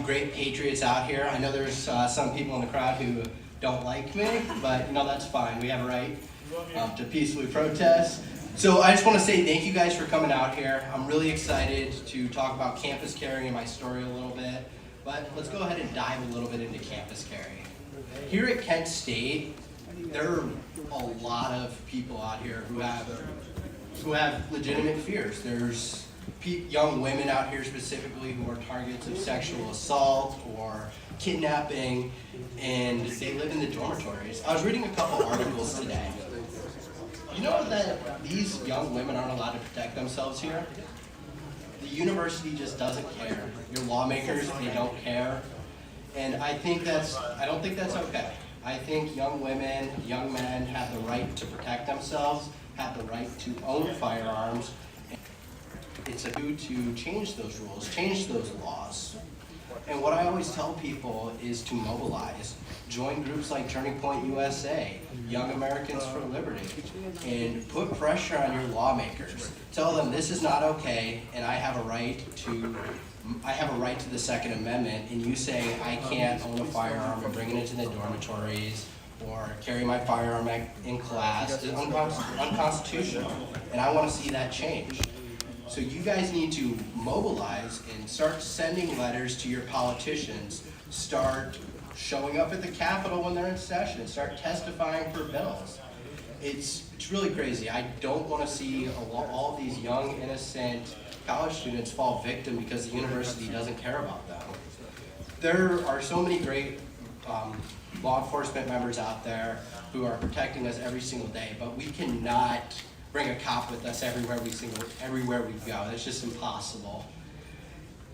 great patriots out here. I know there's some people in the crowd who don't like me, but that's fine. We have a right to peacefully protest. So I just want to say thank you guys for coming out here. I'm really excited to talk about campus carry and my story a little bit, but let's go ahead and dive a little bit into campus carry. Here at Kent State, there are a lot of people out here who have legitimate fears. There's young women out here specifically who are targets of sexual assault or kidnapping, and they live in the dormitories. I was reading a couple articles today. You know that these young women aren't allowed to protect themselves here? The university just doesn't care. Your lawmakers, they don't care. And I don't think that's okay. I think young women, young men have the right to protect themselves, have the right to own firearms. It's a due to change those rules, change those laws. And what I always tell people is to mobilize. Join groups like Turning Point USA, Young Americans for Liberty, and put pressure on your lawmakers. Tell them this is not okay, and I have a right to the Second Amendment, and you saying I can't own a firearm and bring it into the dormitories or carry my firearm in class is unconstitutional, and I want to see that change. So you guys need to mobilize and start sending letters to your politicians, start showing up at the Capitol when they're in session, start testifying for bills. It's really crazy. I don't want to see all these young, innocent college students fall victim because the university doesn't care about them. There are so many great law enforcement members out there who are protecting us every single day, but we cannot bring a cop with us everywhere we go. That's just impossible.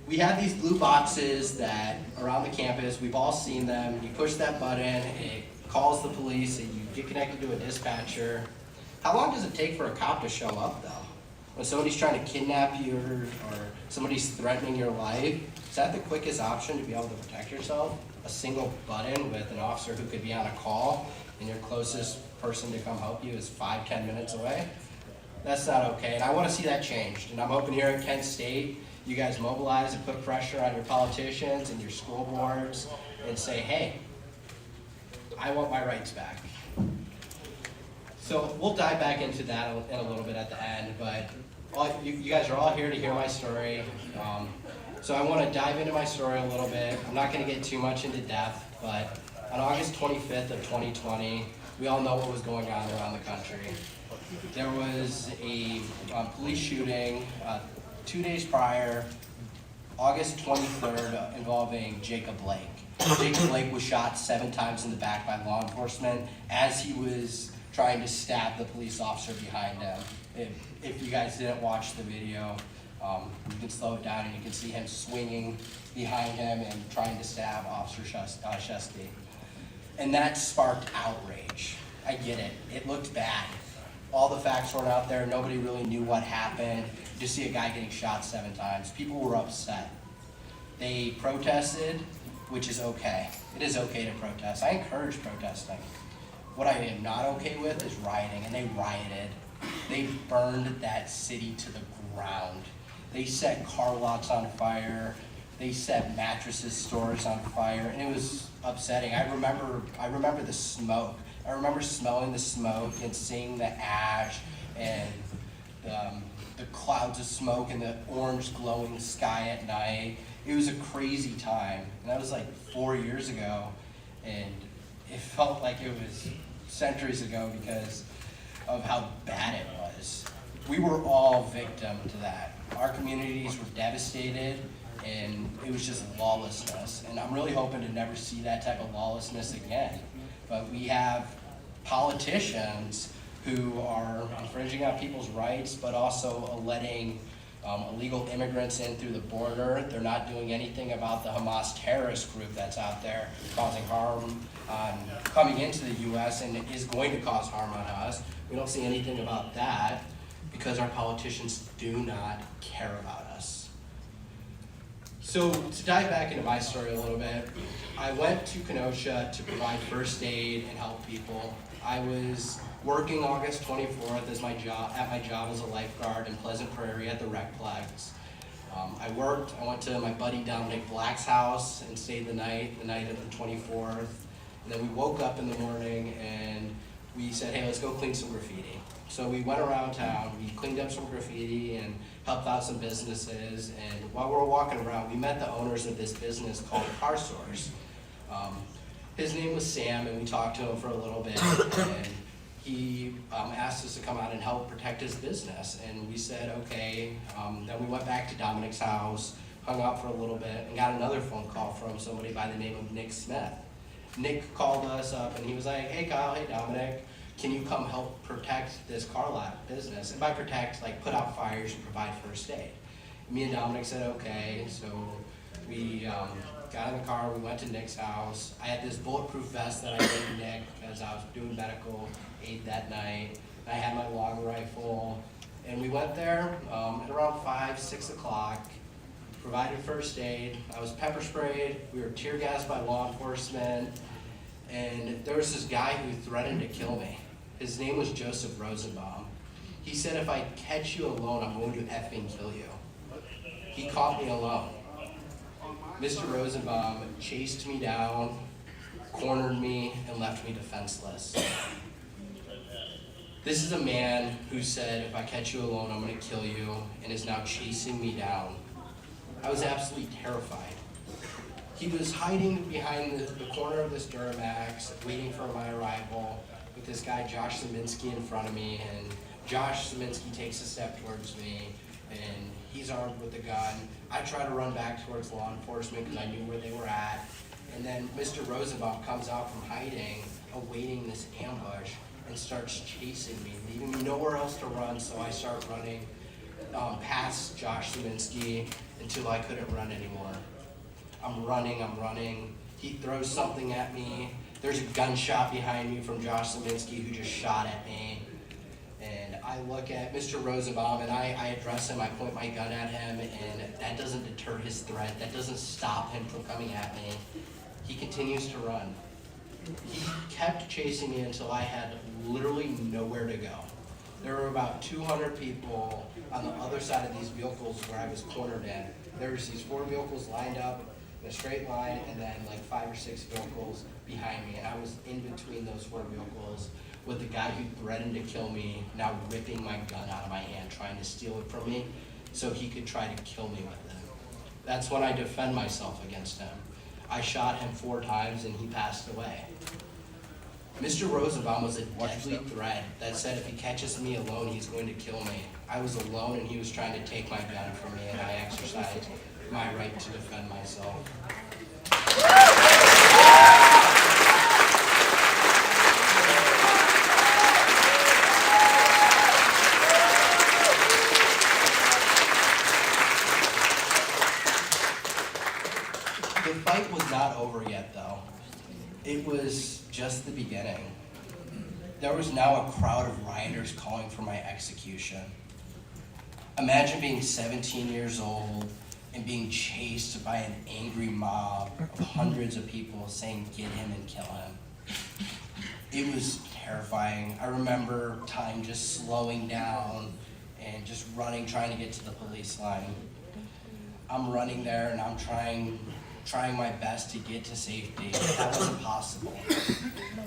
We have these blue boxes that are around the campus. We've all seen them. You push that button, it calls the police, and you get connected to a dispatcher. How long does it take for a cop to show up, though? When somebody's trying to kidnap you or somebody's threatening your life, is that the quickest option to be able to protect yourself? A single button with an officer who could be on a call, and your closest person to come help you is 5-10 minutes away? That's not okay, and I want to see that changed. And I'm hoping here at Kent State, you guys mobilize and put pressure on your politicians and your school boards and say, hey, I want my rights back. So we'll dive back into that in a little bit at the end, but you guys are all here to hear my story. So I want to dive into my story a little bit. I'm not going to get too much into depth, but on August 25th of 2020, we all know what was going on around the country. There was a police shooting 2 days prior, August 23rd, involving Jacob Blake. Jacob Blake was shot 7 times in the back by law enforcement as he was trying to stab the police officer behind him. If you guys didn't watch the video, you can slow it down and you can see him swinging behind him and trying to stab Officer Shesty. And that sparked outrage. I get it. It looked bad. All the facts weren't out there. Nobody really knew what happened. You just see a guy getting shot 7 times. People were upset. They protested, which is okay. It is okay to protest. I encourage protesting. What I am not okay with is rioting, and they rioted. They burned that city to the ground. They set car lots on fire. They set mattresses stores on fire, and it was upsetting. I remember the smoke. I remember smelling the smoke and seeing the ash and the clouds of smoke and the orange glowing sky at night. It was a crazy time, and that was like 4 years ago, and it felt like it was centuries ago because of how bad it was. We were all victim to that. Our communities were devastated, and it was just lawlessness. And I'm really hoping to never see that type of lawlessness again. But we have politicians who are infringing on people's rights, but also letting illegal immigrants in through the border. They're not doing anything about the Hamas terrorist group that's out there causing harm coming into the U.S. and is going to cause harm on us. We don't see anything about that because our politicians do not care about us. So to dive back into my story a little bit, I went to Kenosha to provide first aid and help people. I was working August 24th at my job as a lifeguard in Pleasant Prairie at the Recplex. I worked, I went to my buddy Dominic Black's house and stayed the night of the 24th. And then we woke up in the morning and we said, hey, let's go clean some graffiti. So we went around town, we cleaned up some graffiti and helped out some businesses. And while we were walking around, we met the owners of this business called Car Source. His name was Sam, and we talked to him for a little bit. And he asked us to come out and help protect his business. And we said, okay. Then we went back to Dominic's house, hung out for a little bit, and got another phone call from somebody by the name of Nick Smith. Nick called us up and he was like, hey Kyle, hey Dominic, can you come help protect this car lot business? And by protect, like put out fires and provide first aid. Me and Dominic said okay, so we got in the car, we went to Nick's house. I had this bulletproof vest that I gave Nick because I was doing medical aid that night. I had my long rifle, and we went there at around 5, 6 o'clock, provided first aid. I was pepper sprayed, we were tear gassed by law enforcement, and there was this guy who threatened to kill me. His name was Joseph Rosenbaum. He said, if I catch you alone, I'm going to effing kill you. He caught me alone. Mr. Rosenbaum chased me down, cornered me, and left me defenseless. This is a man who said, if I catch you alone, I'm going to kill you, and is now chasing me down. I was absolutely terrified. He was hiding behind the corner of this Duramax, waiting for my arrival, with this guy, Josh Zeminski, in front of me, and Josh Zeminski takes a step towards me, and he's armed with a gun. I try to run back towards law enforcement because I knew where they were at, and then Mr. Rosenbaum comes out from hiding, awaiting this ambush, and starts chasing me, leaving me nowhere else to run, so I start running past Josh Zeminski until I couldn't run anymore. I'm running. He throws something at me. There's a gunshot behind me from Josh Zeminski who just shot at me. And I look at Mr. Rosenbaum and I address him, I point my gun at him, and that doesn't deter his threat. That doesn't stop him from coming at me. He continues to run. He kept chasing me until I had literally nowhere to go. There were about 200 people on the other side of these vehicles where I was cornered in. There was these 4 vehicles lined up in a straight line, and then like 5 or 6 vehicles behind me. And I was in between those 4 vehicles with the guy who threatened to kill me, now ripping my gun out of my hand, trying to steal it from me so he could try to kill me with it. That's when I defend myself against him. I shot him 4 times and he passed away. Mr. Rosenbaum was a deadly threat that said if he catches me alone, he's going to kill me. I was alone and he was trying to take my gun from me, and I exercised my right to defend myself. The fight was not over yet, though. It was just the beginning. There was now a crowd of rioters calling for my execution. Imagine being 17 years old and being chased by an angry mob of hundreds of people saying, get him and kill him. It was terrifying. I remember time just slowing down and just running, trying to get to the police line. I'm running there and I'm trying my best to get to safety. That wasn't possible.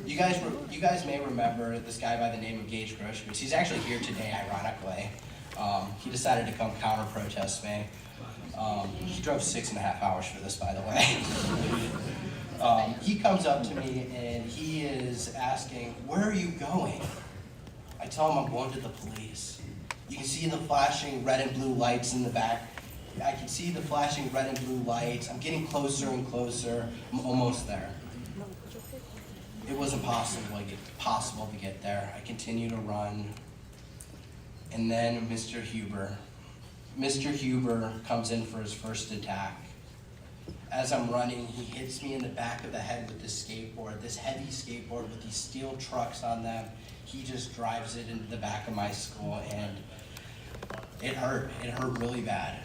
You guys may remember this guy by the name of Gage Groceries. He's actually here today, ironically. He decided to come counter-protest me. He drove 6.5 hours for this, by the way. He comes up to me and he is asking, where are you going? I tell him I'm going to the police. You can see the flashing red and blue lights in the back. I can see the flashing red and blue lights. I'm getting closer and closer. I'm almost there. It wasn't possible to get there. I continue to run. And then Mr. Huber comes in for his first attack. As I'm running, he hits me in the back of the head with this skateboard, this heavy skateboard with these steel trucks on them. He just drives it into the back of my skull, and it hurt. It hurt really bad.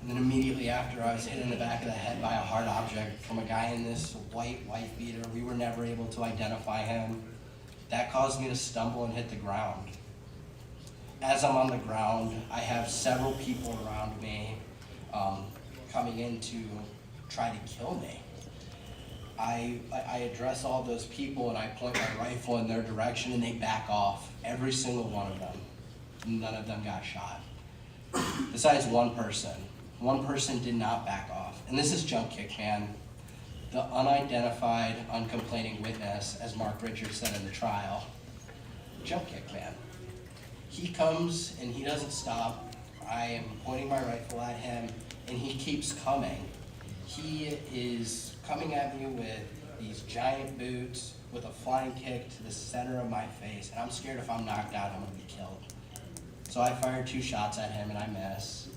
And then immediately after, I was hit in the back of the head by a hard object from a guy in this white beater. We were never able to identify him. That caused me to stumble and hit the ground. As I'm on the ground, I have several people around me. coming in to try to kill me. I address all those people and I point my rifle in their direction and they back off, every single one of them. None of them got shot. Besides one person. One person did not back off. And this is Jump Kick Man, the unidentified, uncomplaining witness, as Mark Richards said in the trial. Jump Kick Man. He comes and he doesn't stop. I am pointing my rifle at him and he keeps coming. He is coming at me with these giant boots, with a flying kick to the center of my face, and I'm scared if I'm knocked out, I'm gonna be killed. So I fired 2 shots at him and I miss.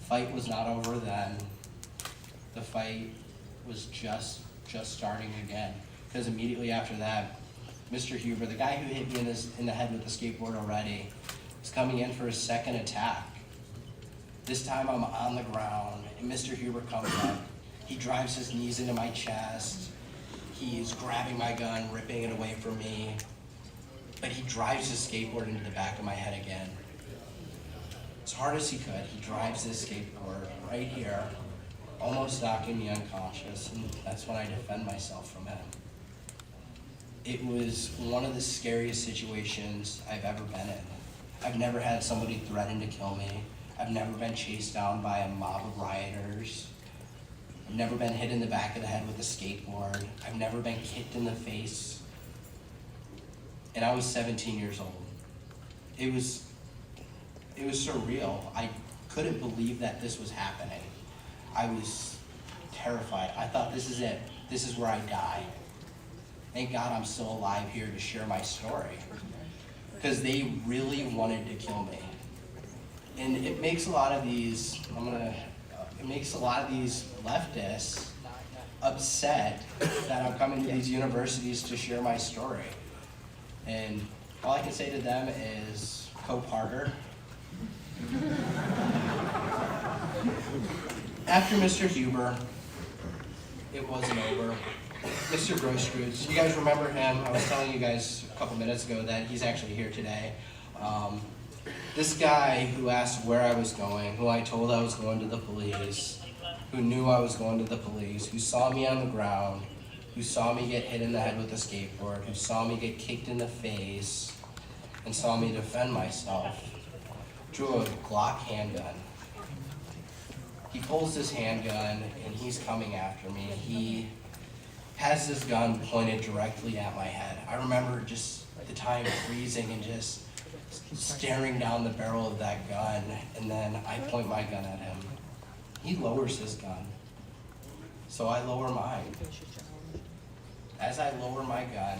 Fight was not over then. The fight was just starting again. Because immediately after that, Mr. Huber, the guy who hit me in the head with the skateboard already, was coming in for his second attack. This time I'm on the ground and Mr. Huber comes up. He drives his knees into my chest. He's grabbing my gun, ripping it away from me. But he drives his skateboard into the back of my head again. As hard as he could, he drives his skateboard right here, almost knocking me unconscious, and that's when I defend myself from him. It was one of the scariest situations I've ever been in. I've never had somebody threaten to kill me. I've never been chased down by a mob of rioters. I've never been hit in the back of the head with a skateboard. I've never been kicked in the face. And I was 17 years old. It was surreal. I couldn't believe that this was happening. I was terrified. I thought, this is it. This is where I die. Thank God I'm still alive here to share my story. Because they really wanted to kill me. And it makes a lot of these, leftists upset that I'm coming to these universities to share my story. And all I can say to them is, Cope harder. After Mr. Huber, it wasn't over. Mr. Grosskreutz, you guys remember him? I was telling you guys a couple minutes ago that he's actually here today. This guy who asked where I was going, who I told I was going to the police, who knew I was going to the police, who saw me on the ground, who saw me get hit in the head with a skateboard, who saw me get kicked in the face, and saw me defend myself, drew a Glock handgun. He pulls this handgun and he's coming after me. He has this gun pointed directly at my head. I remember just at the time freezing and just staring down the barrel of that gun, and then I point my gun at him. He lowers his gun, so I lower mine. As I lower my gun,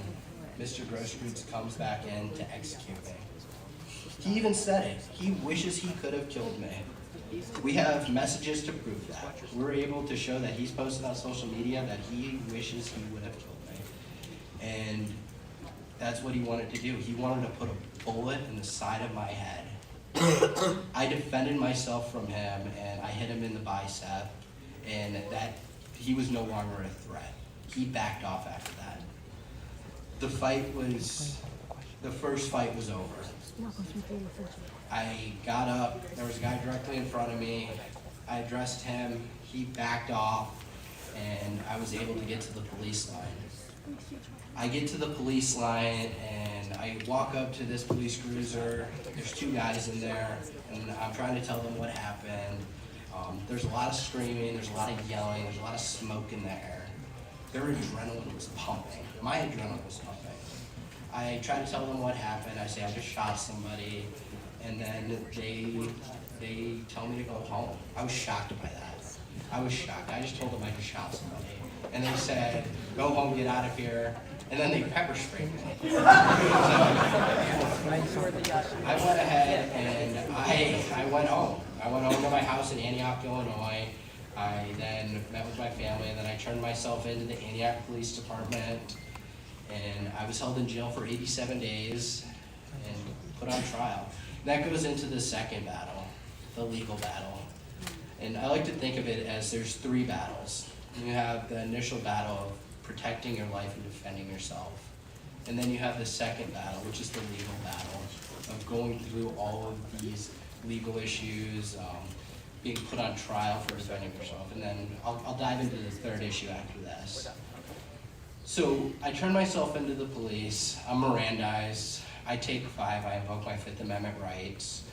Mr. Grosskreutz comes back in to execute me. He even said it. He wishes he could have killed me. We have messages to prove that. We're able to show that he's posted on social media that he wishes he would have killed me. And that's what he wanted to do. He wanted to put a bullet in the side of my head. I defended myself from him and I hit him in the bicep, and that he was no longer a threat. He backed off after that. The first fight was over. I got up, there was a guy directly in front of me. I addressed him, he backed off, and I was able to get to the police line. I get to the police line and I walk up to this police cruiser. There's 2 guys in there and I'm trying to tell them what happened. There's a lot of screaming, there's a lot of yelling, there's a lot of smoke in the air. Their adrenaline was pumping. My adrenaline was pumping. I try to tell them what happened. I say I just shot somebody, and then they tell me to go home. I was shocked by that. I was shocked. I just told them I just shot somebody. And they said, go home, get out of here. And then they pepper sprayed me. So I went ahead and I went home. I went home to my house in Antioch, Illinois. I then met with my family, and then I turned myself into the Antioch Police Department. And I was held in jail for 87 days and put on trial. That goes into the second battle, the legal battle. And I like to think of it as there's 3 battles. You have the initial battle of protecting your life and defending yourself. And then you have the second battle, which is the legal battle of going through all of these legal issues, being put on trial for defending yourself, and then I'll dive into the third issue after this. So I turn myself into the police, I'm Mirandized, I take 5, I invoke my 5th Amendment rights,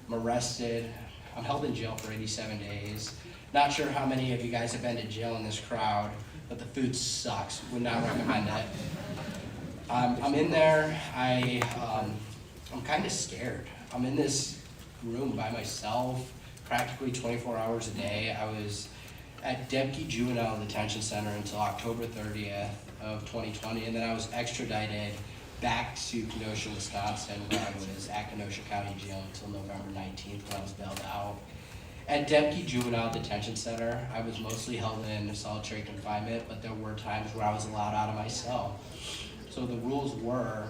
I'm arrested, I'm held in jail for 87 days. Not sure how many of you guys have been to jail in this crowd, but the food sucks, would not recommend it. I'm in there, I'm kind of scared. I'm in this room by myself, practically 24 hours a day. I was at Debke Juvenile Detention Center until October 30th of 2020, and then I was extradited back to Kenosha, Wisconsin, where I was at Kenosha County Jail until November 19th when I was bailed out. At Debke Juvenile Detention Center, I was mostly held in solitary confinement, but there were times where I was allowed out of my cell. So the rules were,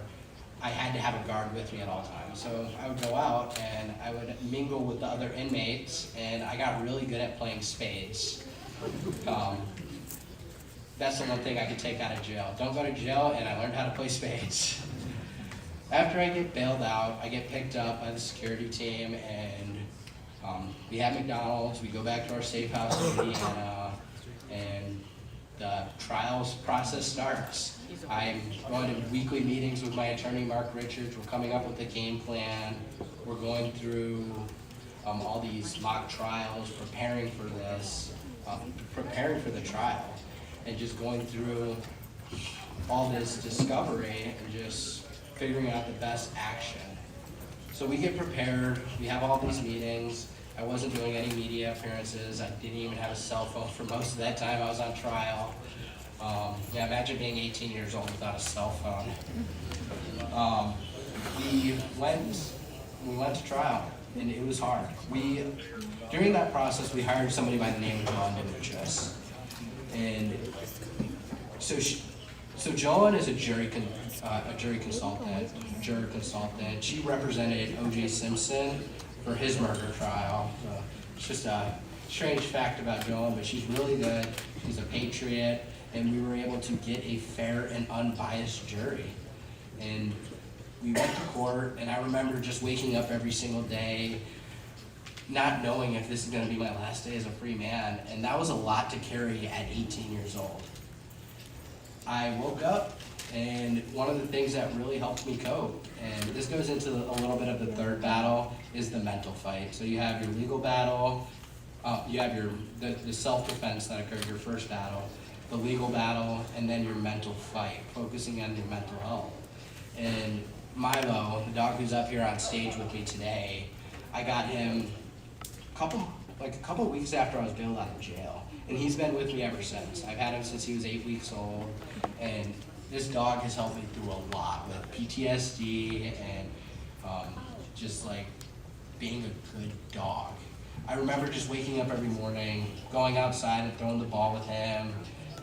I had to have a guard with me at all times. So I would go out and I would mingle with the other inmates, and I got really good at playing spades. That's the one thing I could take out of jail. Don't go to jail, and I learned how to play spades. After I get bailed out, I get picked up by the security team, and we have McDonald's, we go back to our safe house in Indiana, and the trials process starts. I'm going to weekly meetings with my attorney, Mark Richards. We're coming up with a game plan. We're going through all these mock trials, preparing for this, preparing for the trial, and just going through all this discovery and just figuring out the best action. So we get prepared, we have all these meetings. I wasn't doing any media appearances. I didn't even have a cell phone for most of that time I was on trial. Yeah, imagine being 18 years old without a cell phone. We went to trial, and it was hard. During that process, we hired somebody by the name of Joan Demuchis. And so Joan is a jury consultant. She represented O.J. Simpson for his murder trial. It's just a strange fact about Joan, but she's really good. She's a patriot, and we were able to get a fair and unbiased jury. And we went to court, and I remember just waking up every single day, not knowing if this is gonna be my last day as a free man, and that was a lot to carry at 18 years old. I woke up, and one of the things that really helped me cope, and this goes into a little bit of the third battle, is the mental fight. So you have your legal battle, you have the self-defense that occurred, your first battle, the legal battle, and then your mental fight, focusing on your mental health. And Milo, the dog who's up here on stage with me today, I got him a couple weeks after I was bailed out of jail, and he's been with me ever since. I've had him since he was 8 weeks old, and this dog has helped me through a lot with PTSD and just like being a good dog. I remember just waking up every morning, going outside and throwing the ball with him,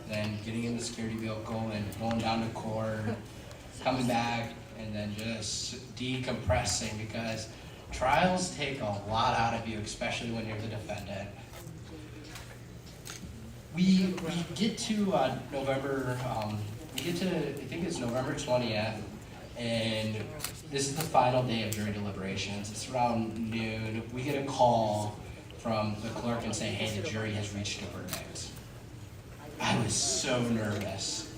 then getting in the security vehicle and going down to court, coming back, and then just decompressing, because trials take a lot out of you, especially when you're the defendant. We get to I think it's November 20th, and this is the final day of jury deliberations. It's around noon. We get a call from the clerk and say, hey, the jury has reached a verdict. I was so nervous.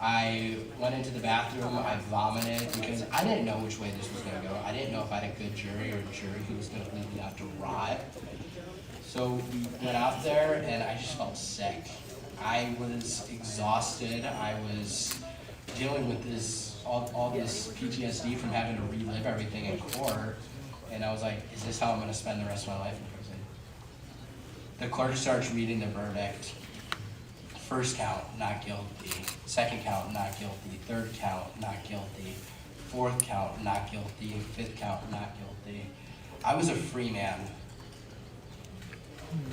I went into the bathroom, I vomited, because I didn't know which way this was gonna go. I didn't know if I had a good jury or a jury who was gonna leave me out to rot. So we went out there, and I just felt sick. I was exhausted. I was dealing with all this PTSD from having to relive everything in court, and I was like, is this how I'm gonna spend the rest of my life in prison? The clerk starts reading the verdict. First count, not guilty. Second count, not guilty. Third count, not guilty. Fourth count, not guilty. Fifth count, not guilty. I was a free man.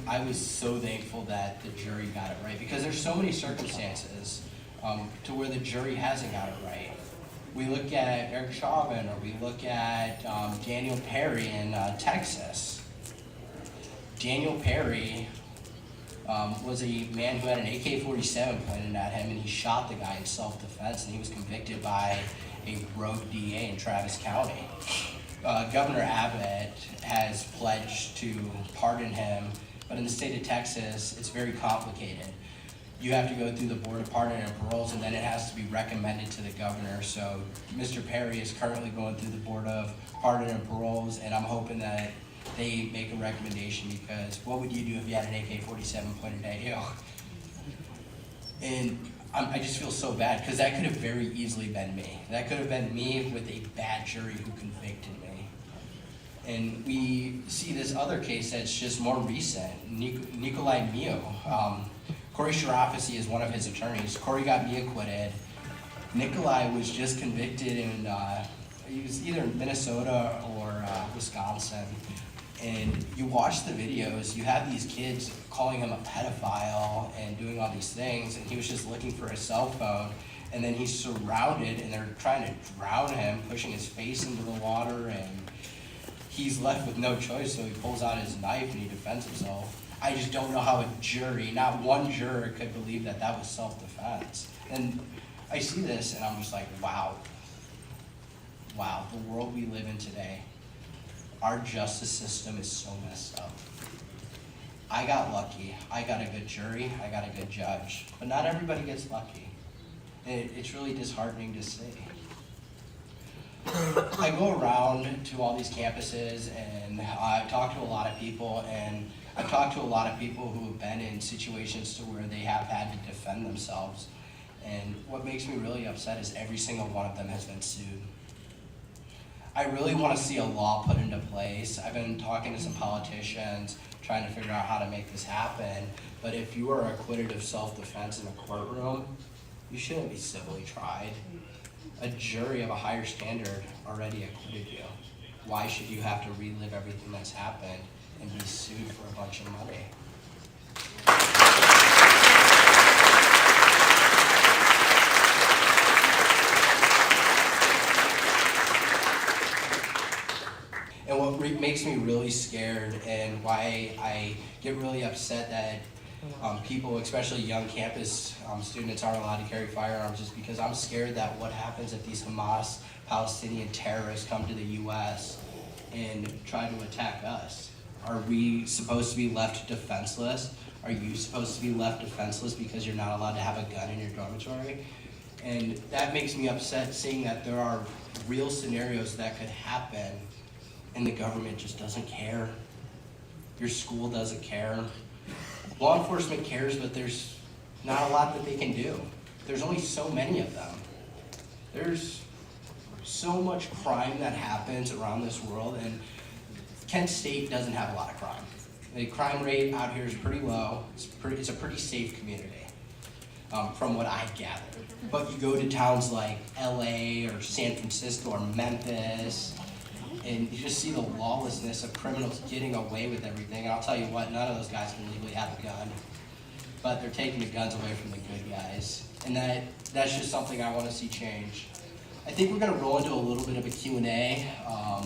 I was so thankful that the jury got it right, because there's so many circumstances to where the jury hasn't got it right. We look at Eric Chauvin, or we look at Daniel Perry in Texas. Daniel Perry was a man who had an AK-47 pointed at him, and he shot the guy in self-defense, and he was convicted by a rogue DA in Travis County. Governor Abbott has pledged to pardon him But in the state of Texas, it's very complicated. You have to go through the Board of Pardon and Paroles, and then it has to be recommended to the governor. So Mr. Perry is currently going through the Board of Pardon and Paroles, and I'm hoping that they make a recommendation, because what would you do if you had an AK-47 pointed at you? And I just feel so bad, because that could have very easily been me. That could have been me with a bad jury who convicted me. And we see this other case that's just more recent, Nikolai Mio. Corey Shirafisi is one of his attorneys. Corey got me acquitted. Nikolai was just convicted in, he was either in Minnesota or Wisconsin. And you watch the videos, you have these kids calling him a pedophile and doing all these things, and he was just looking for a cell phone. And then he's surrounded, and they're trying to drown him, pushing his face into the water, and he's left with no choice, so he pulls out his knife and he defends himself. I just don't know how a jury, not one juror, could believe that that was self-defense. And I see this and I'm just like, wow. Wow, the world we live in today, our justice system is so messed up. I got lucky. I got a good jury. I got a good judge. But not everybody gets lucky. And it's really disheartening to see. I go around to all these campuses and I talk to a lot of people, and I've talked to a lot of people who have been in situations to where they have had to defend themselves. And what makes me really upset is every single one of them has been sued. I really want to see a law put into place. I've been talking to some politicians, trying to figure out how to make this happen. But if you are acquitted of self-defense in a courtroom, you shouldn't be civilly tried. A jury of a higher standard already acquitted you. Why should you have to relive everything that's happened and be sued for a bunch of money? And what makes me really scared, and why I get really upset that people, especially young campus students, aren't allowed to carry firearms, is because I'm scared that what happens if these Hamas Palestinian terrorists come to the U.S. and try to attack us. Are we supposed to be left defenseless? Are you supposed to be left defenseless because you're not allowed to have a gun in your dormitory? And that makes me upset, seeing that there are real scenarios that could happen and the government just doesn't care. Your school doesn't care. Law enforcement cares, but there's not a lot that they can do. There's only so many of them. There's so much crime that happens around this world, and Kent State doesn't have a lot of crime. The crime rate out here is pretty low. It's a pretty safe community, from what I gather. But you go to towns like LA or San Francisco or Memphis, and you just see the lawlessness of criminals getting away with everything. And I'll tell you what, none of those guys can legally have a gun, but they're taking the guns away from the good guys. And that's just something I want to see change. I think we're going to roll into a little bit of a Q&A. I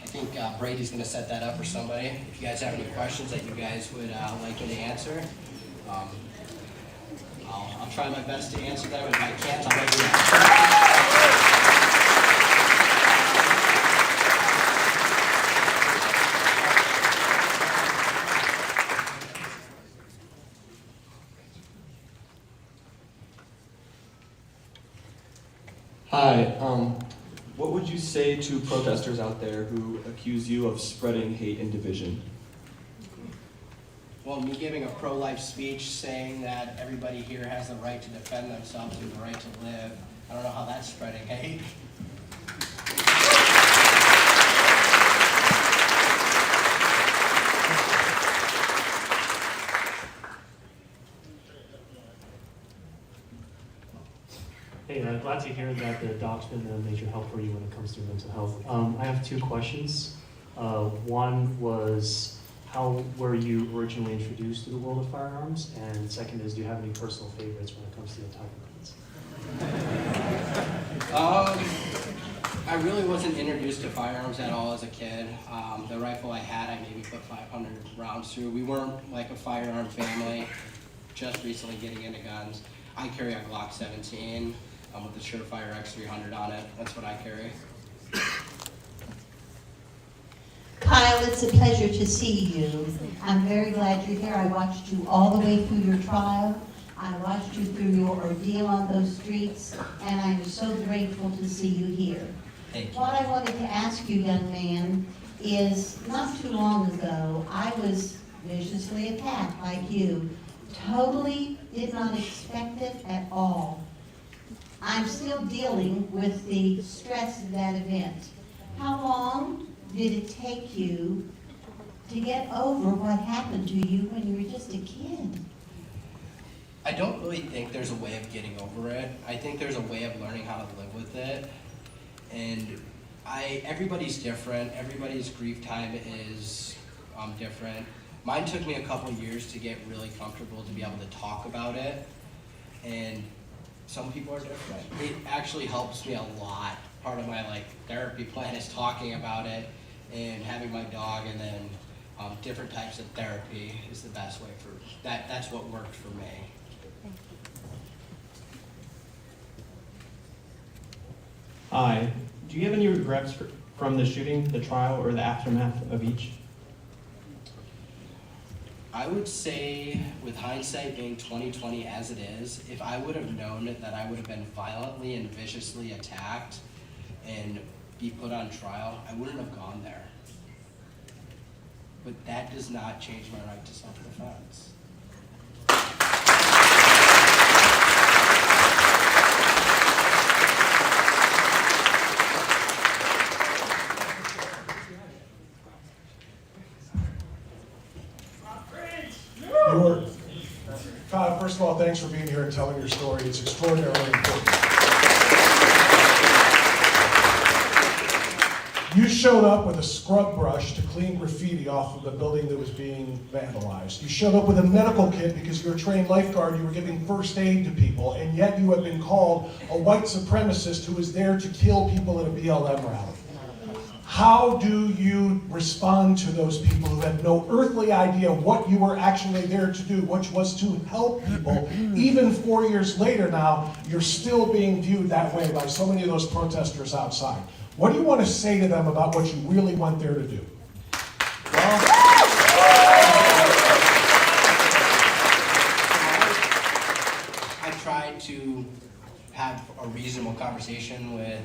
think Brady's going to set that up for somebody. If you guys have any questions that you guys would like me to answer, I'll try my best to answer them. If I can't, I'll let you know. Hi, what would you say to protesters out there who accuse you of spreading hate and division? Well, me giving a pro-life speech saying that everybody here has the right to defend themselves and the right to live, I don't know how that's spreading hate. Hey, glad to hear that the doc's been a major help for you when it comes to mental health. I have two questions. One was, how were you originally introduced to the world of firearms? And second is, do you have any personal favorites when it comes to the type of guns? I really wasn't introduced to firearms at all as a kid. The rifle I had, I maybe put 500 rounds through. We weren't like a firearm family, just recently getting into guns. I carry a Glock 17 with the Surefire X300 on it. That's what I carry. Kyle, it's a pleasure to see you. I'm very glad you're here. I watched you all the way through your trial. I watched you through your ordeal on those streets, and I'm so grateful to see you here. Thank you. What I wanted to ask you, young man, is not too long ago, I was viciously attacked like you. Totally did not expect it at all. I'm still dealing with the stress of that event. How long did it take you to get over what happened to you when you were just a kid? I don't really think there's a way of getting over it. I think there's a way of learning how to live with it. And everybody's different. Everybody's grief time is different. Mine took me a couple years to get really comfortable to be able to talk about it. And some people are different. It actually helps me a lot. Part of my therapy plan is talking about it and having my dog, and then different types of therapy is the best way for that. That's what worked for me. Hi. Do you have any regrets from the shooting, the trial, or the aftermath of each? I would say, with hindsight being 20/20 as it is, if I would have known that I would have been violently and viciously attacked and be put on trial, I wouldn't have gone there. But that does not change my right to self-defense. Kyle, first of all, thanks for being here and telling your story. It's extraordinarily important. You showed up with a scrub brush to clean graffiti off of the building that was being vandalized. You showed up with a medical kit because you're a trained lifeguard. You were giving first aid to people, and yet you have been called a white supremacist who is there to kill people at a BLM rally. How do you respond to those people who had no earthly idea what you were actually there to do, which was to help people? Even 4 years later now, you're still being viewed that way by so many of those protesters outside. What do you want to say to them about what you really went there to do? Well, I tried to have a reasonable conversation with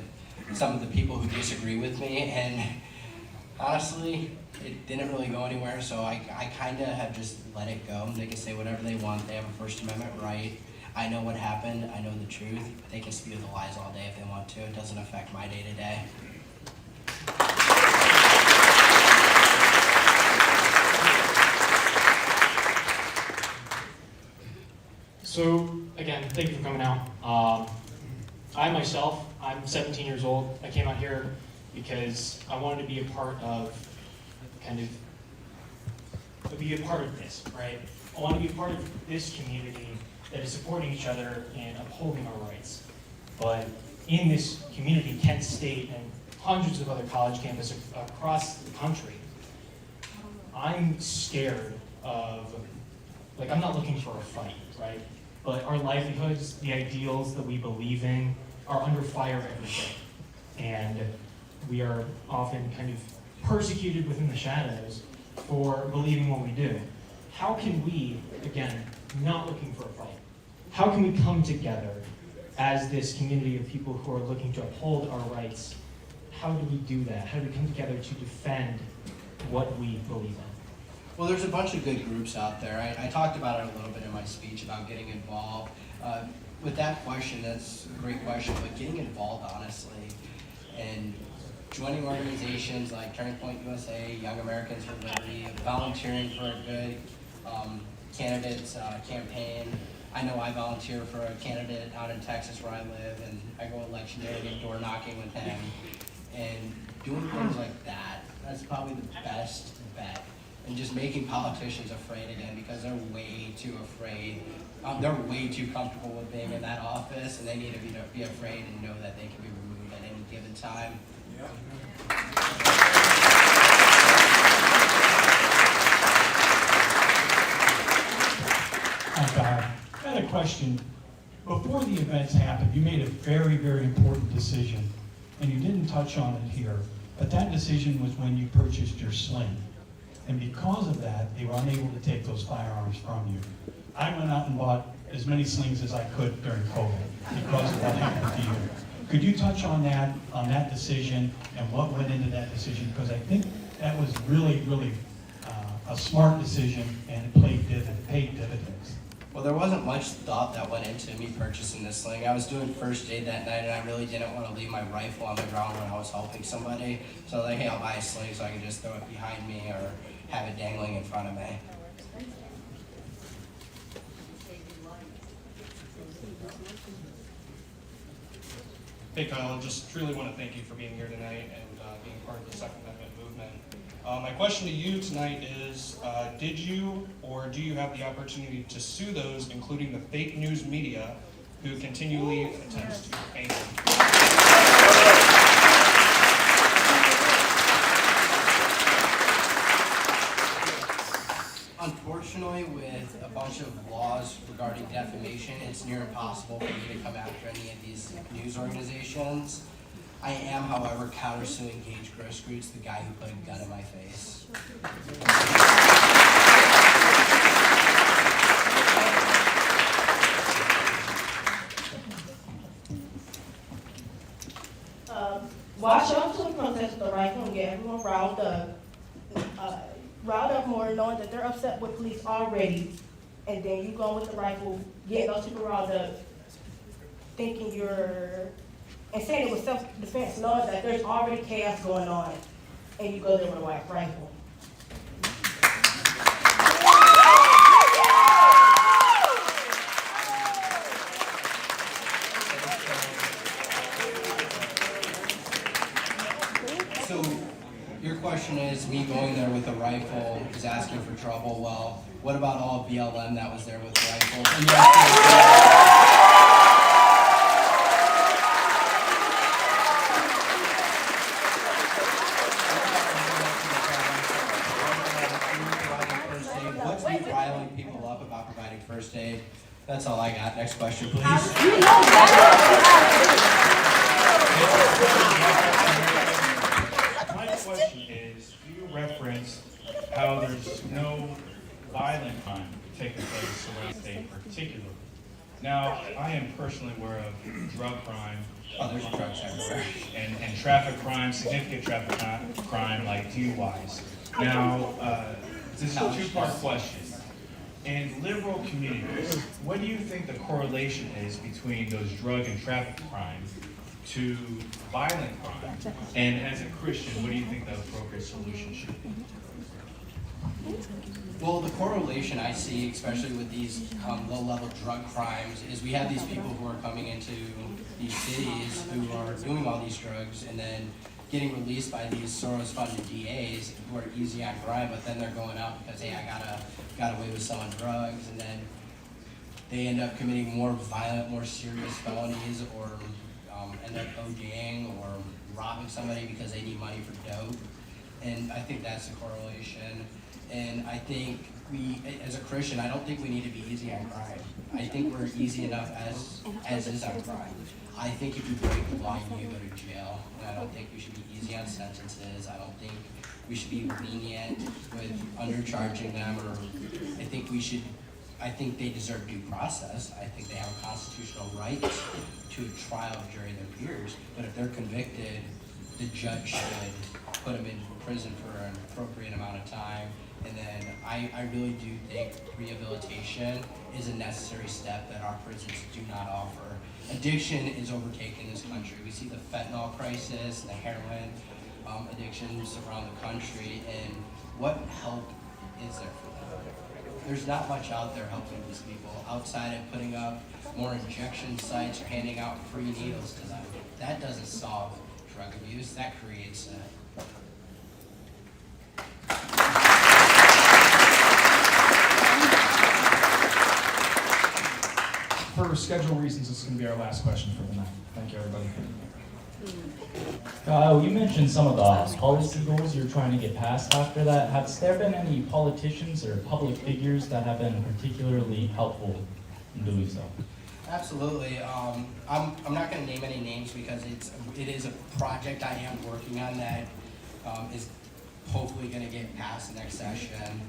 some of the people who disagree with me, and honestly, it didn't really go anywhere, so I kind of have just let it go. They can say whatever they want. They have a First Amendment right. I know what happened. I know the truth. They can spew the lies all day if they want to. It doesn't affect my day-to-day. So, again, thank you for coming out. I'm 17 years old. I came out here because I wanted to be a part of this, right? I want to be a part of this community that is supporting each other and upholding our rights. But in this community, Kent State and hundreds of other college campuses across the country, I'm scared of, I'm not looking for a fight, right? But our livelihoods, the ideals that we believe in, are under fire every day. And we are often kind of persecuted within the shadows for believing what we do. How can we, again, not looking for a fight, how can we come together as this community of people who are looking to uphold our rights? How do we do that? How do we come together to defend what we believe in? Well, there's a bunch of good groups out there. I talked about it a little bit in my speech about getting involved. With that question, that's a great question, but getting involved, honestly, and joining organizations like Turning Point USA, Young Americans for Liberty, volunteering for a good candidates campaign. I know I volunteer for a candidate out in Texas where I live, and I go electioneering and door knocking with him. And doing things like that, that's probably the best bet. And just making politicians afraid again, because they're way too afraid. They're way too comfortable with being in that office, and they need to be afraid and know that they can be removed at any given time. Hi, Kyle. I had a question. Before the events happened, you made a very, very important decision, and you didn't touch on it here. but that decision was when you purchased your sling. And because of that, they were unable to take those firearms from you. I went out and bought as many slings as I could during COVID because of what happened to you. Could you touch on that decision and what went into that decision? Because I think that was really, really a smart decision, and it paid dividends. Well, there wasn't much thought that went into me purchasing this sling. I was doing first aid that night, and I really didn't want to leave my rifle on the ground when I was helping somebody. So I was like, hey, I'll buy a sling so I can just throw it behind me or have it dangling in front of me. Hey Kyle, I just truly want to thank you for being here tonight and being part of the Second Amendment movement. My question to you tonight is, did you or do you have the opportunity to sue those, including the fake news media, who continually attempts to defame you? Unfortunately, with a bunch of laws regarding defamation, it's near impossible for me to come after any of these news organizations. I am, however, countersuing Gage Grosskreutz, the guy who put a gun in my face. Washington protest the rifle and get everyone riled up more, knowing that they're upset with police already, and then you go with the rifle, getting those people riled up, thinking and saying it was self-defense, knowing that there's already chaos going on, and you go there with a rifle. So, your question is, me going there with a rifle is asking for trouble. Well, what about all of BLM that was there with rifles? And what's me riling people up about providing first aid? That's all I got. Next question, please. My question is, you referenced how there's no violent crime taking place around the state particularly. Now, I am personally aware of drug crime. Oh, there's drugs everywhere. And traffic crime, significant traffic crime like DUIs. Now, this is a two-part question. In liberal communities, what do you think the correlation is between those drug and traffic crimes to violent crime? And as a Christian, what do you think the appropriate solution should be? Well, the correlation I see, especially with these low-level drug crimes, is we have these people who are coming into these cities who are doing all these drugs and then getting released by these Soros-funded DAs who are easy on crime, but then they're going out because, hey, I got away with selling drugs, and then they end up committing more violent, more serious felonies, or end up OJing or robbing somebody because they need money for dope. And I think that's the correlation. And I think we, as a Christian, I don't think we need to be easy on crime. I think we're easy enough as is on crime. I think if you break the law, you go to jail. And I don't think we should be easy on sentences. I don't think we should be lenient with undercharging them, or I think they deserve due process. I think they have a constitutional right to a trial of jury their peers. But if they're convicted, the judge should put them in prison for an appropriate amount of time. And then I really do think rehabilitation is a necessary step that our prisons do not offer. Addiction is overtaking this country. We see the fentanyl crisis, the heroin addictions around the country, and what help is there for them? There's not much out there helping these people outside of putting up more injection sites or handing out free needles to them. That doesn't solve drug abuse, that creates it. For schedule reasons, this is going to be our last question for the night. Thank you, everybody. Kyle, you mentioned some of the policy goals you're trying to get past after that. Has there been any politicians or public figures that have been particularly helpful in doing so? Absolutely. I'm not going to name any names because it is a project I am working on that is hopefully going to get passed next session.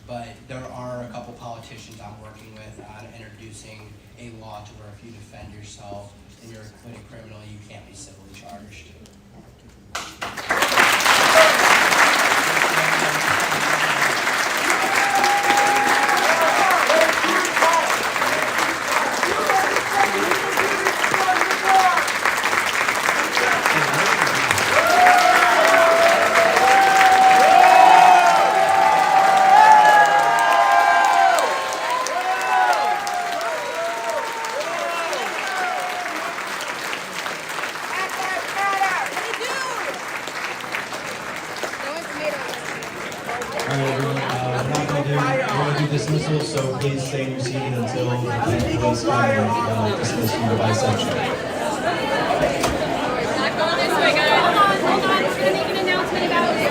But there are a couple politicians I'm working with on introducing a law to where if you defend yourself and you're acquitted criminally, you can't be civilly charged. Dismissal, so please stay in your seat until the police can dismiss you by section. Hold on. We're gonna make an announcement about it.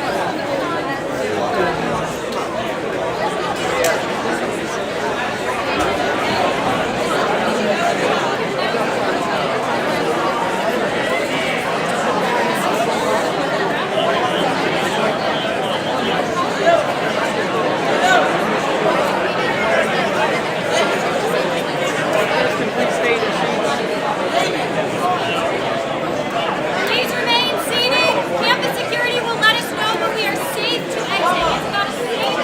Please remain seated. Campus security will let us know when we are safe to exit. It's about a safe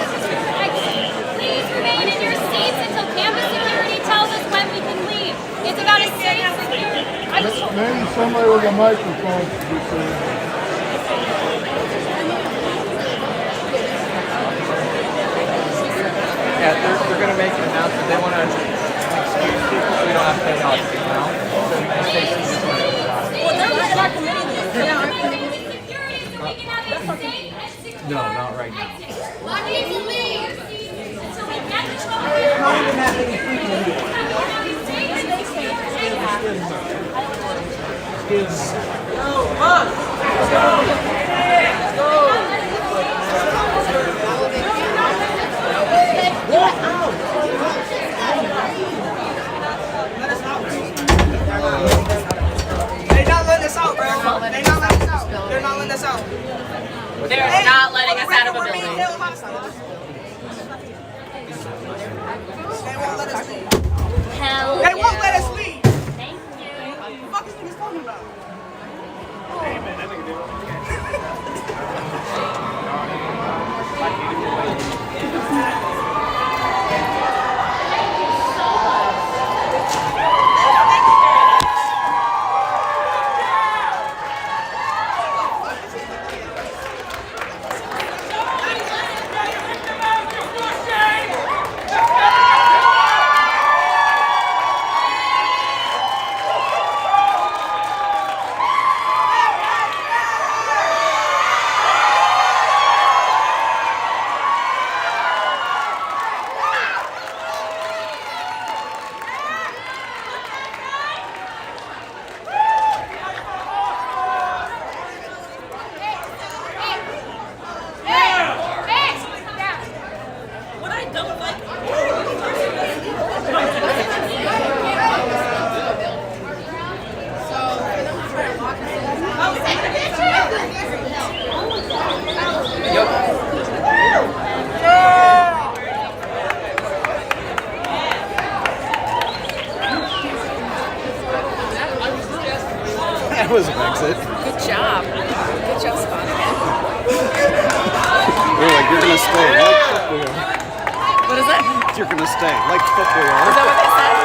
exit. Please remain in your seats until campus security tells us when we can leave. It's about a safe security. Maybe somebody with a microphone should be saying. Yeah, they're going to make an announcement. They want to excuse people so we don't have to pay off people now. So you can stay seated when it goes out. Well, they're letting our committee leave. Yeah, our committee security so we can have a safe and secure No, not right now. exit. Please leave until we get the They're not letting us out, bro. They're not letting us out. They're not letting us out. They're not letting us out of a building. They won't let us leave. Hell They won't let us leave. Thank you. What the fuck is niggas talking about? That was an exit. Good job. Good job spotting it. You're like, you're gonna stay like footwear. What is that? You're gonna stay like footwear. Is that what they said?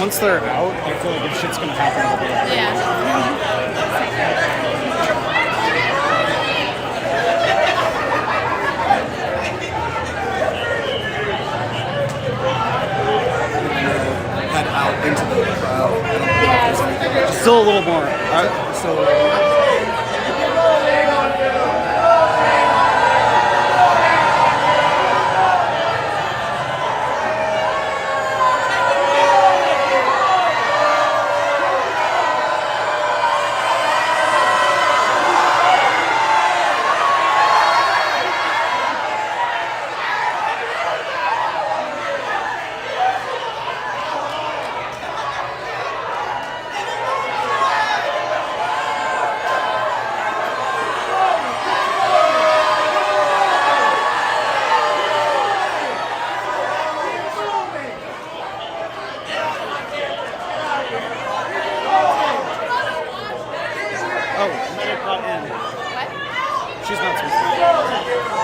once they're out, I feel like if shit's gonna happen, it'll be like, head out into the crowd. I don't know if there's anything. still a little more. She's not supposed to be.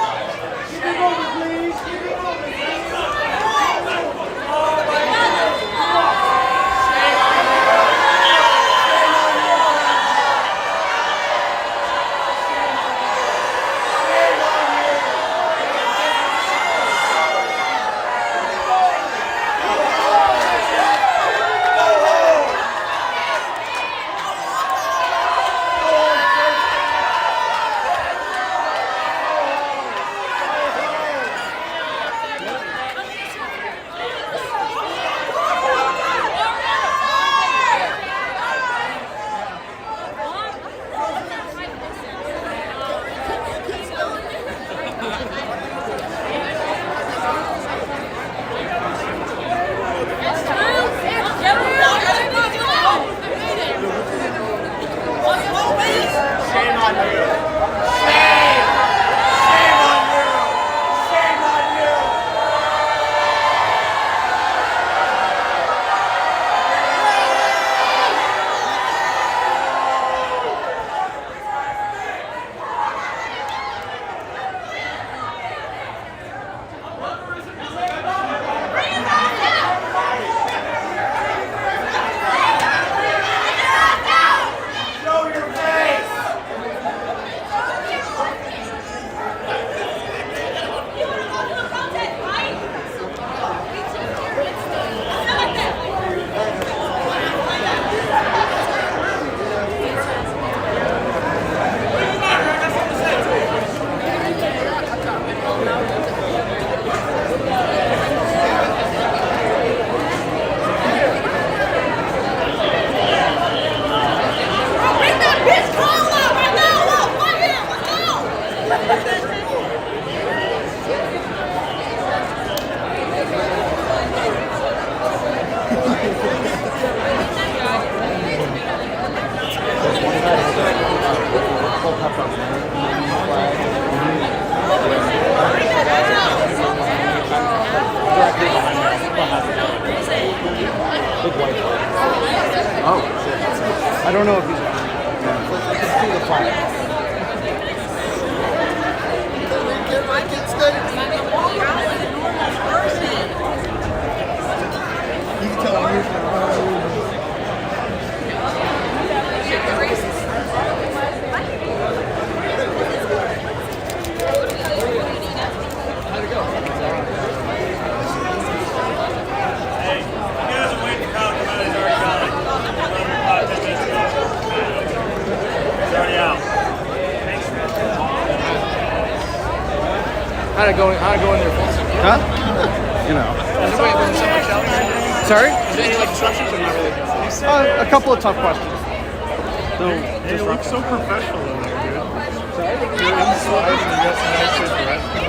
I don't know if he's I can see the flag. You can tell I'm here how'd it go? Hey, you guys are waiting for Kyle to come out. He's already gone. About 10 minutes ago. He's already out. Thanks, man. How'd it go in there? Huh? You know. Sorry? Is there any like disruptions or not really? A couple of tough questions. No, Hey, you look so professional in there, dude. Sorry? You're inside and you got some nice dress.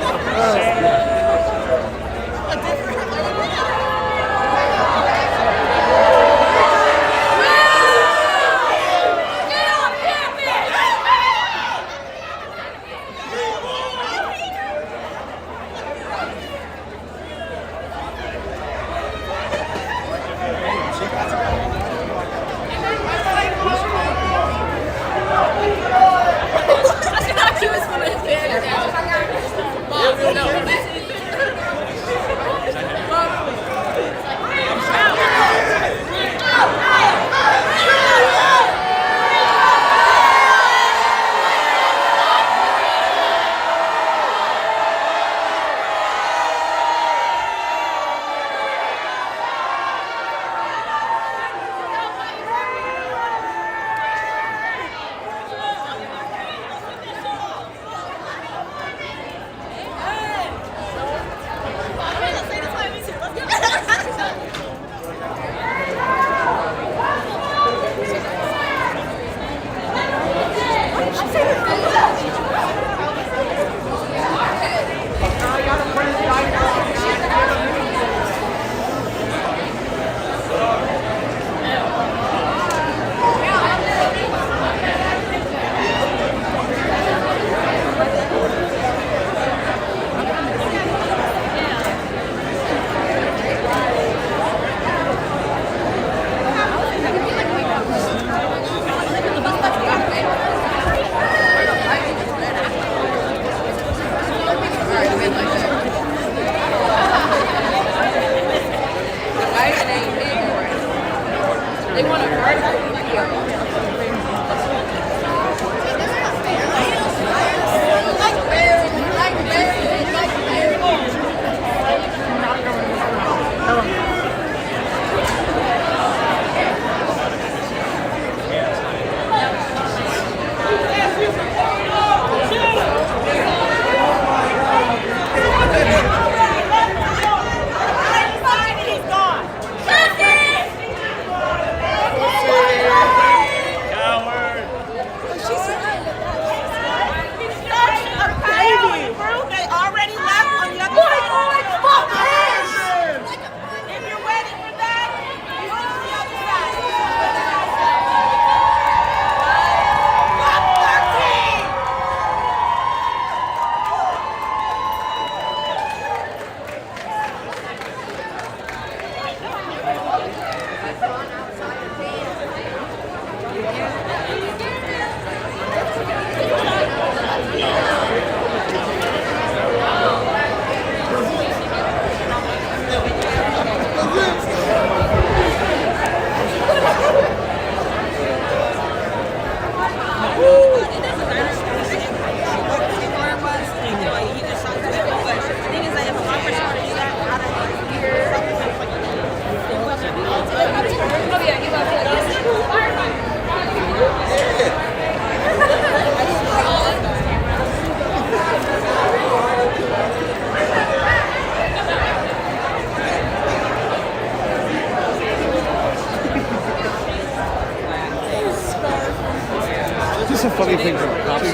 There's some funny things about cops. The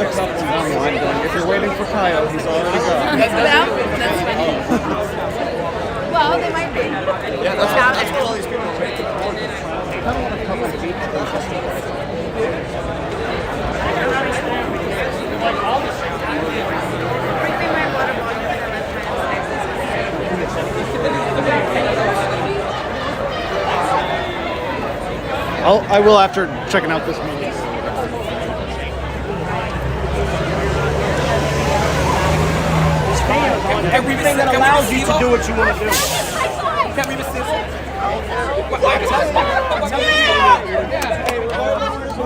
cops are down the line going, if you're waiting for Kyle, he's already gone. That's funny. Well, they might be. Yeah, that's what all these people are making. I don't want to come and beat I will after checking out this movie. Everything that allows you to do what you want to do. Can't we resist?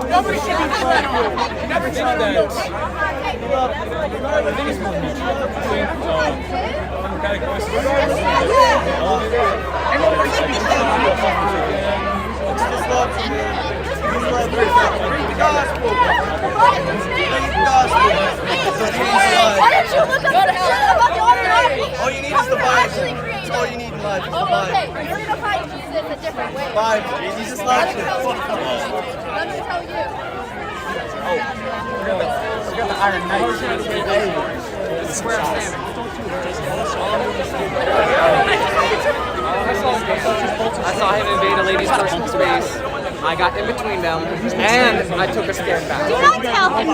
Nobody should be threatened. Never tried that. I think it's more and nobody should be threatened. It's just love to me. Read the gospel. Read the gospel. Why don't you look up the shit about the automatic? All you need is the Bible. That's all you need in life. Is the Oh, okay. Bible. You're gonna find Jesus a different way. Bible. Jesus loves you. Let me tell you. We got the Iron Knight. This is where I'm standing. I saw him invade a lady's personal space. I got in between them, and I took a step back. Do not tell him.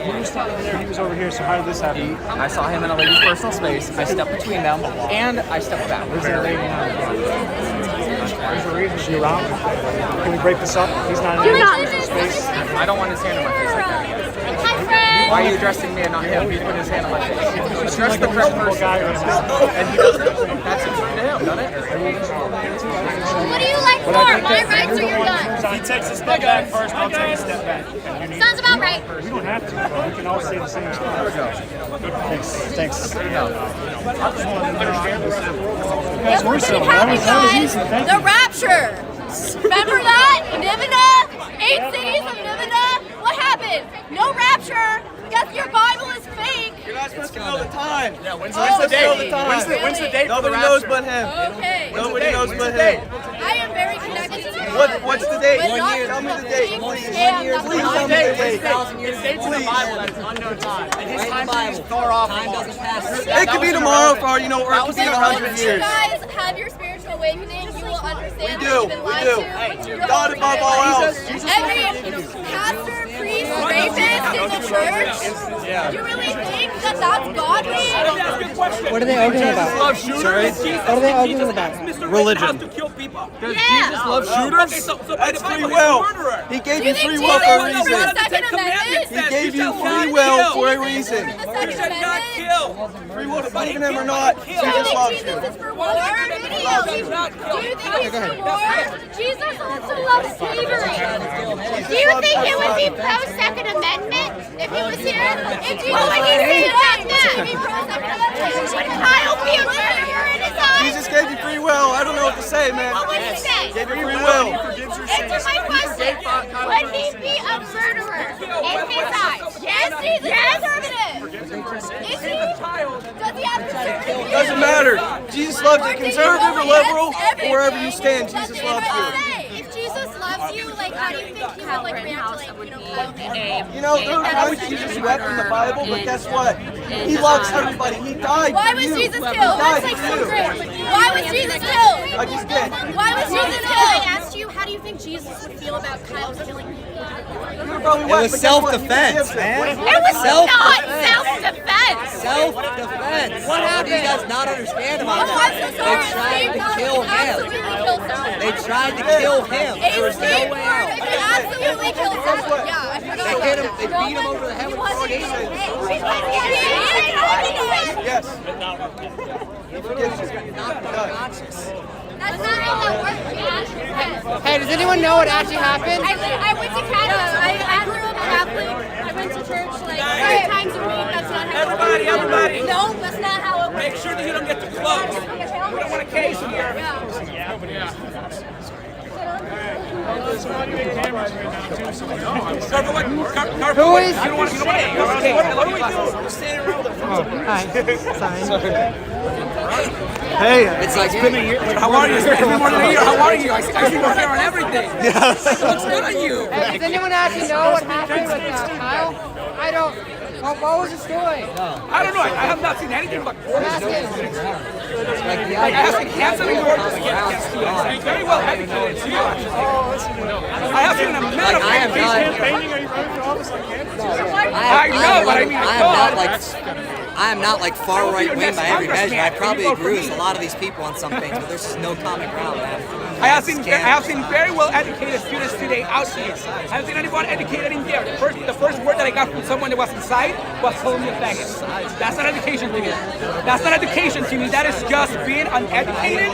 He was standing there, he was over here, so how did this happen? I saw him in a lady's personal space. I stepped between them, and I stepped back. Where's the lady now? Where's the reason? Is she around? Can we break this up? He's not in his space. I don't want his hand in my face like that. Hi, friend. Why are you addressing me and not him? He put his hand on my face. Address the correct person. Guy right now. And he doesn't. That's it. Him, done it. What do you like more, my rights or your guns? He takes a step back first, I'll take a step back. Sounds about right. We don't have to, but we can all say the same stuff. There we go. Thanks. Yep, we're gonna have it, guys. The rapture. Remember that? Nineveh? 8 cities of Nineveh? What happened? No rapture. Guess your Bible is fake. You're not supposed to know the time. Yeah, when's the date? When's the date? Nobody knows but him. Okay. Nobody knows but him. I am very connected to you. What's the date? But not Tell me the date, please. Please Tell me the date. It's dates in the Bible that's unknown time. And his time is far off. Time doesn't pass. It could be tomorrow for all you know, or it could be in 100 Once you years. guys have your spiritual awakening, you will understand We that do. you've been lied to. God above all else. Every pastor, priest, rapist in the church, you really think that that's godly? What are they arguing about? Sorry? What are they arguing about? Religion. Yeah. Jesus love shooters? That's free will. He gave you free will for a reason. Second Amendment? He gave you free will for a reason. The Second Amendment? Free will to believe in him or not. Do you Jesus think loves Jesus you. is for war? Do you think he's for war? Jesus also loves slavery. Do you think he would be pro-Second Amendment if he was here? And do you think he'd say that to be pro-Second Amendment? Kyle be a murderer in his eyes? Jesus gave you free will. I don't know what to say, man. What would he say? Gave you free will. Answer my question. Would he be a murderer in his eyes? Yes, Jesus is conservative. Is he? Does he have conservative? Doesn't matter. Jesus loves you, conservative or liberal, or wherever you stand, Jesus loves you. If Jesus loves you, like, how do you think he would like react to, like, Kyle being You know, there are times Jesus wept in the Bible, but guess what? He loves everybody. He died Why for was you. Jesus He killed? died That's like for so you. great. Why was Jesus killed? I just did. Why was Jesus killed? I asked you, how do you think Jesus would feel about Kyle killing people? It was self-defense, man. It was not self-defense. self-defense. What happened? Do you guys not understand about that? They tried to kill him. They tried to kill him. There was no way out. Absolutely killed someone. Yeah, I forgot. They hit him. They beat him over the head with a skateboard. Yes. He forgets she's got knocked unconscious. That's not how that works, man. Hey, does anyone know what actually happened? I went to Canada. I grew up Catholic. I went to church like 3 times a week. That's not how Everybody. No, that's not how it works. Make sure that you don't get too close. We don't want a case here. Who is? You don't want to say. What do we do? We're standing around the Hi. Sorry. Hey, it's like it's been a year. How are you? It's been more than a year. How are you? I see more hair on everything. Yeah. It looks good on you. Does anyone actually know what happened with Kyle? I don't. What was the story? I don't know. I have not seen anything but Like asking canceling orders against you. I'm very well educated too. I have seen a man of campaigning. Are you running for office like candidates? I know, but I mean, I am not like far right wing by every measure. I probably agree with a lot of these people on some things, but there's just no common ground, man. I have seen very well educated students today out here. I haven't seen anyone educated in there. The first word that I got from someone that was inside was calling me a faggot. That's not education to me. That's not education to me. That is just being uneducated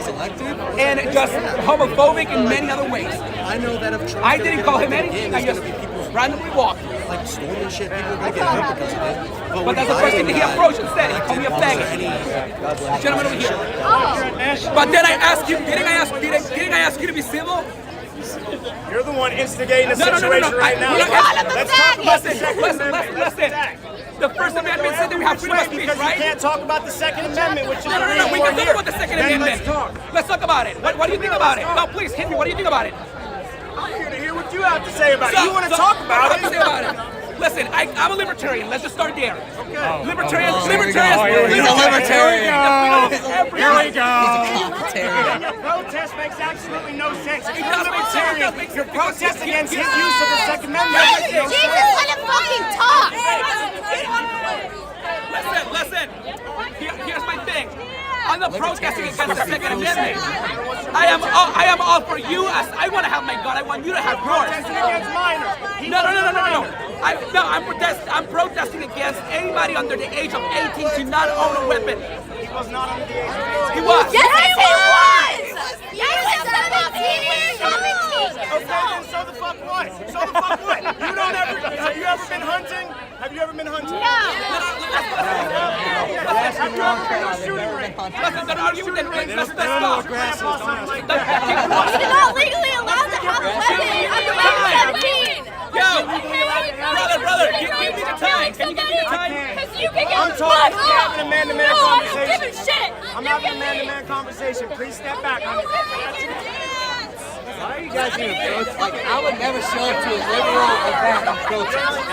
and just homophobic in many other ways. I know that if Trump I didn't call him anything. I just randomly walked. like storming shit, people are gonna get hurt because of it. But that's the first thing that he approached and said. He called me a faggot. Gentleman over here. But then I asked you, didn't I ask you to be civil? You're the one instigating the No. situation right now. Let's talk. Listen. The First Amendment said that we have freedom of speech, because right? you can't talk about the Second Amendment, which is No. We can talk about the Second Amendment. Let's talk about it. What do you think about it? No, please hit me. What do you think about it? I'm here to hear what you have to say about it. You want to talk about it? What do you have to say about it? Listen, I'm a libertarian. Let's just start there. Okay. Libertarians. Here we go. Here we go. And your protest makes absolutely no sense. If you're a libertarian, your protest against his use of the Second Amendment makes no sense. Jesus, let him fucking talk. Listen. Here's my thing. I'm not protesting against the Second Amendment. I am all for you. As I want to have my gun. I want you to have yours. Protesting against minors. No. I'm protesting against anybody under the age of 18 to not own a weapon. He was not under the age of 18. He was. Yes, he was. He was 17 years old. Okay, then so the fuck what? Have you ever been hunting? Have you ever been hunting? No. Have you ever been in a shooting range? Don't argue with that. Let's stop. He's not legally allowed to have a weapon. I'm 17. Brother, give me the time. Can you give me the time? Because you can get I'm talking. fucked I'm up. having a man-to-man No, I don't conversation. give a shit. I'm having a man-to-man conversation. Please step back. Why are you guys even protest? Like, I would never show up to a liberal event and protest.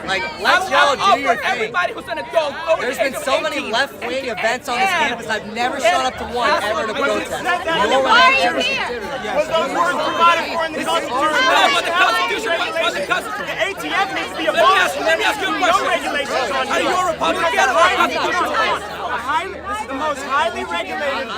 Like, let's y'all do your thing. Everybody who's an adult over There's the been age so of many 18. left-wing events on this campus. I've never shown up to one ever to protest. Why are you here? Was those words provided for in the Constitution? The ATF needs to be abolished. Let me ask you a question. No regulations on you. Are you a Republican or a constitutionalist? This is the most highly regulated,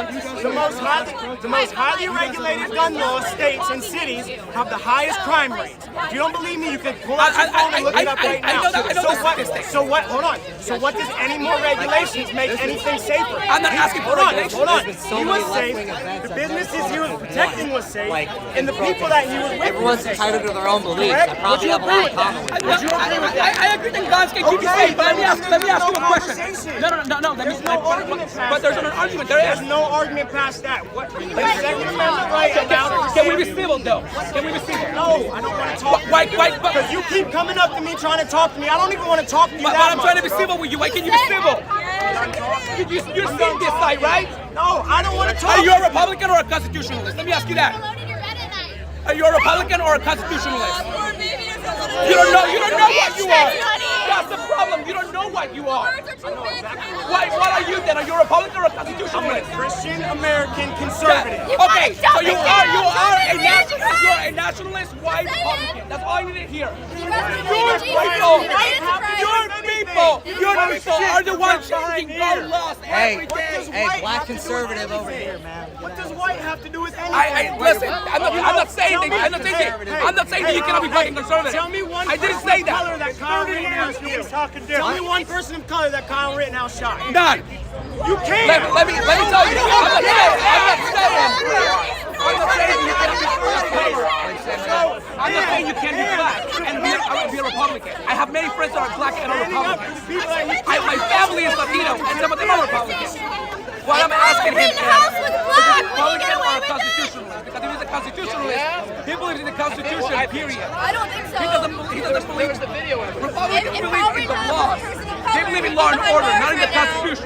the most highly regulated gun law states and cities have the highest crime rates. If you don't believe me, you can pull out your phone and look it up right now. Hold on. So what does any more regulations make anything safer? I'm not asking for regulations. Hold on. He was safe. The businesses he was protecting was safe, and the people that he was with were Everyone's safe. entitled to their own beliefs. I probably have a lot in common with Would you agree with that? I agree that guns can keep you safe, but let me ask you a question. No. But there's an argument. There's no argument past that. What? The Second Amendment right allowed. Can we be civil though? Can we be civil? No, I don't want to talk. Why? Because you keep coming up to me trying to talk to me. I don't even want to talk to you But that I'm much. trying to be civil with you. Why can't you be civil? You're seeing this side, right? No, I don't want to talk. Are you a Republican or a constitutionalist? Let me ask you that. Are you a Republican or a constitutionalist? You don't know what you are. That's the problem. You don't know what you are. What are you then? Are you a Republican or a constitutionalist? I'm a Christian American conservative. Okay, so you are a nationalist white Republican. That's all you need to hear. Your people are the ones changing gun laws every day. Hey, black conservative over here, man. What does white have to do with anything? Listen, I'm not saying that you cannot be black and conservative. Tell me one I didn't say that. color that Kyle Rittenhouse shot. Tell me one person of color that Kyle Rittenhouse shot. None. You can't. Let me tell you. I'm not saying you can't be black and be a Republican. I have many friends that are black and are Republicans. My family is Latino and some of them are Republicans. What I'm asking him is a Republican or a constitutionalist? Because if he's a constitutionalist, he believes in the Constitution, period. I don't think so. He doesn't believe in the video. Republicans believe in the laws. They believe in law and order, not in the Constitution.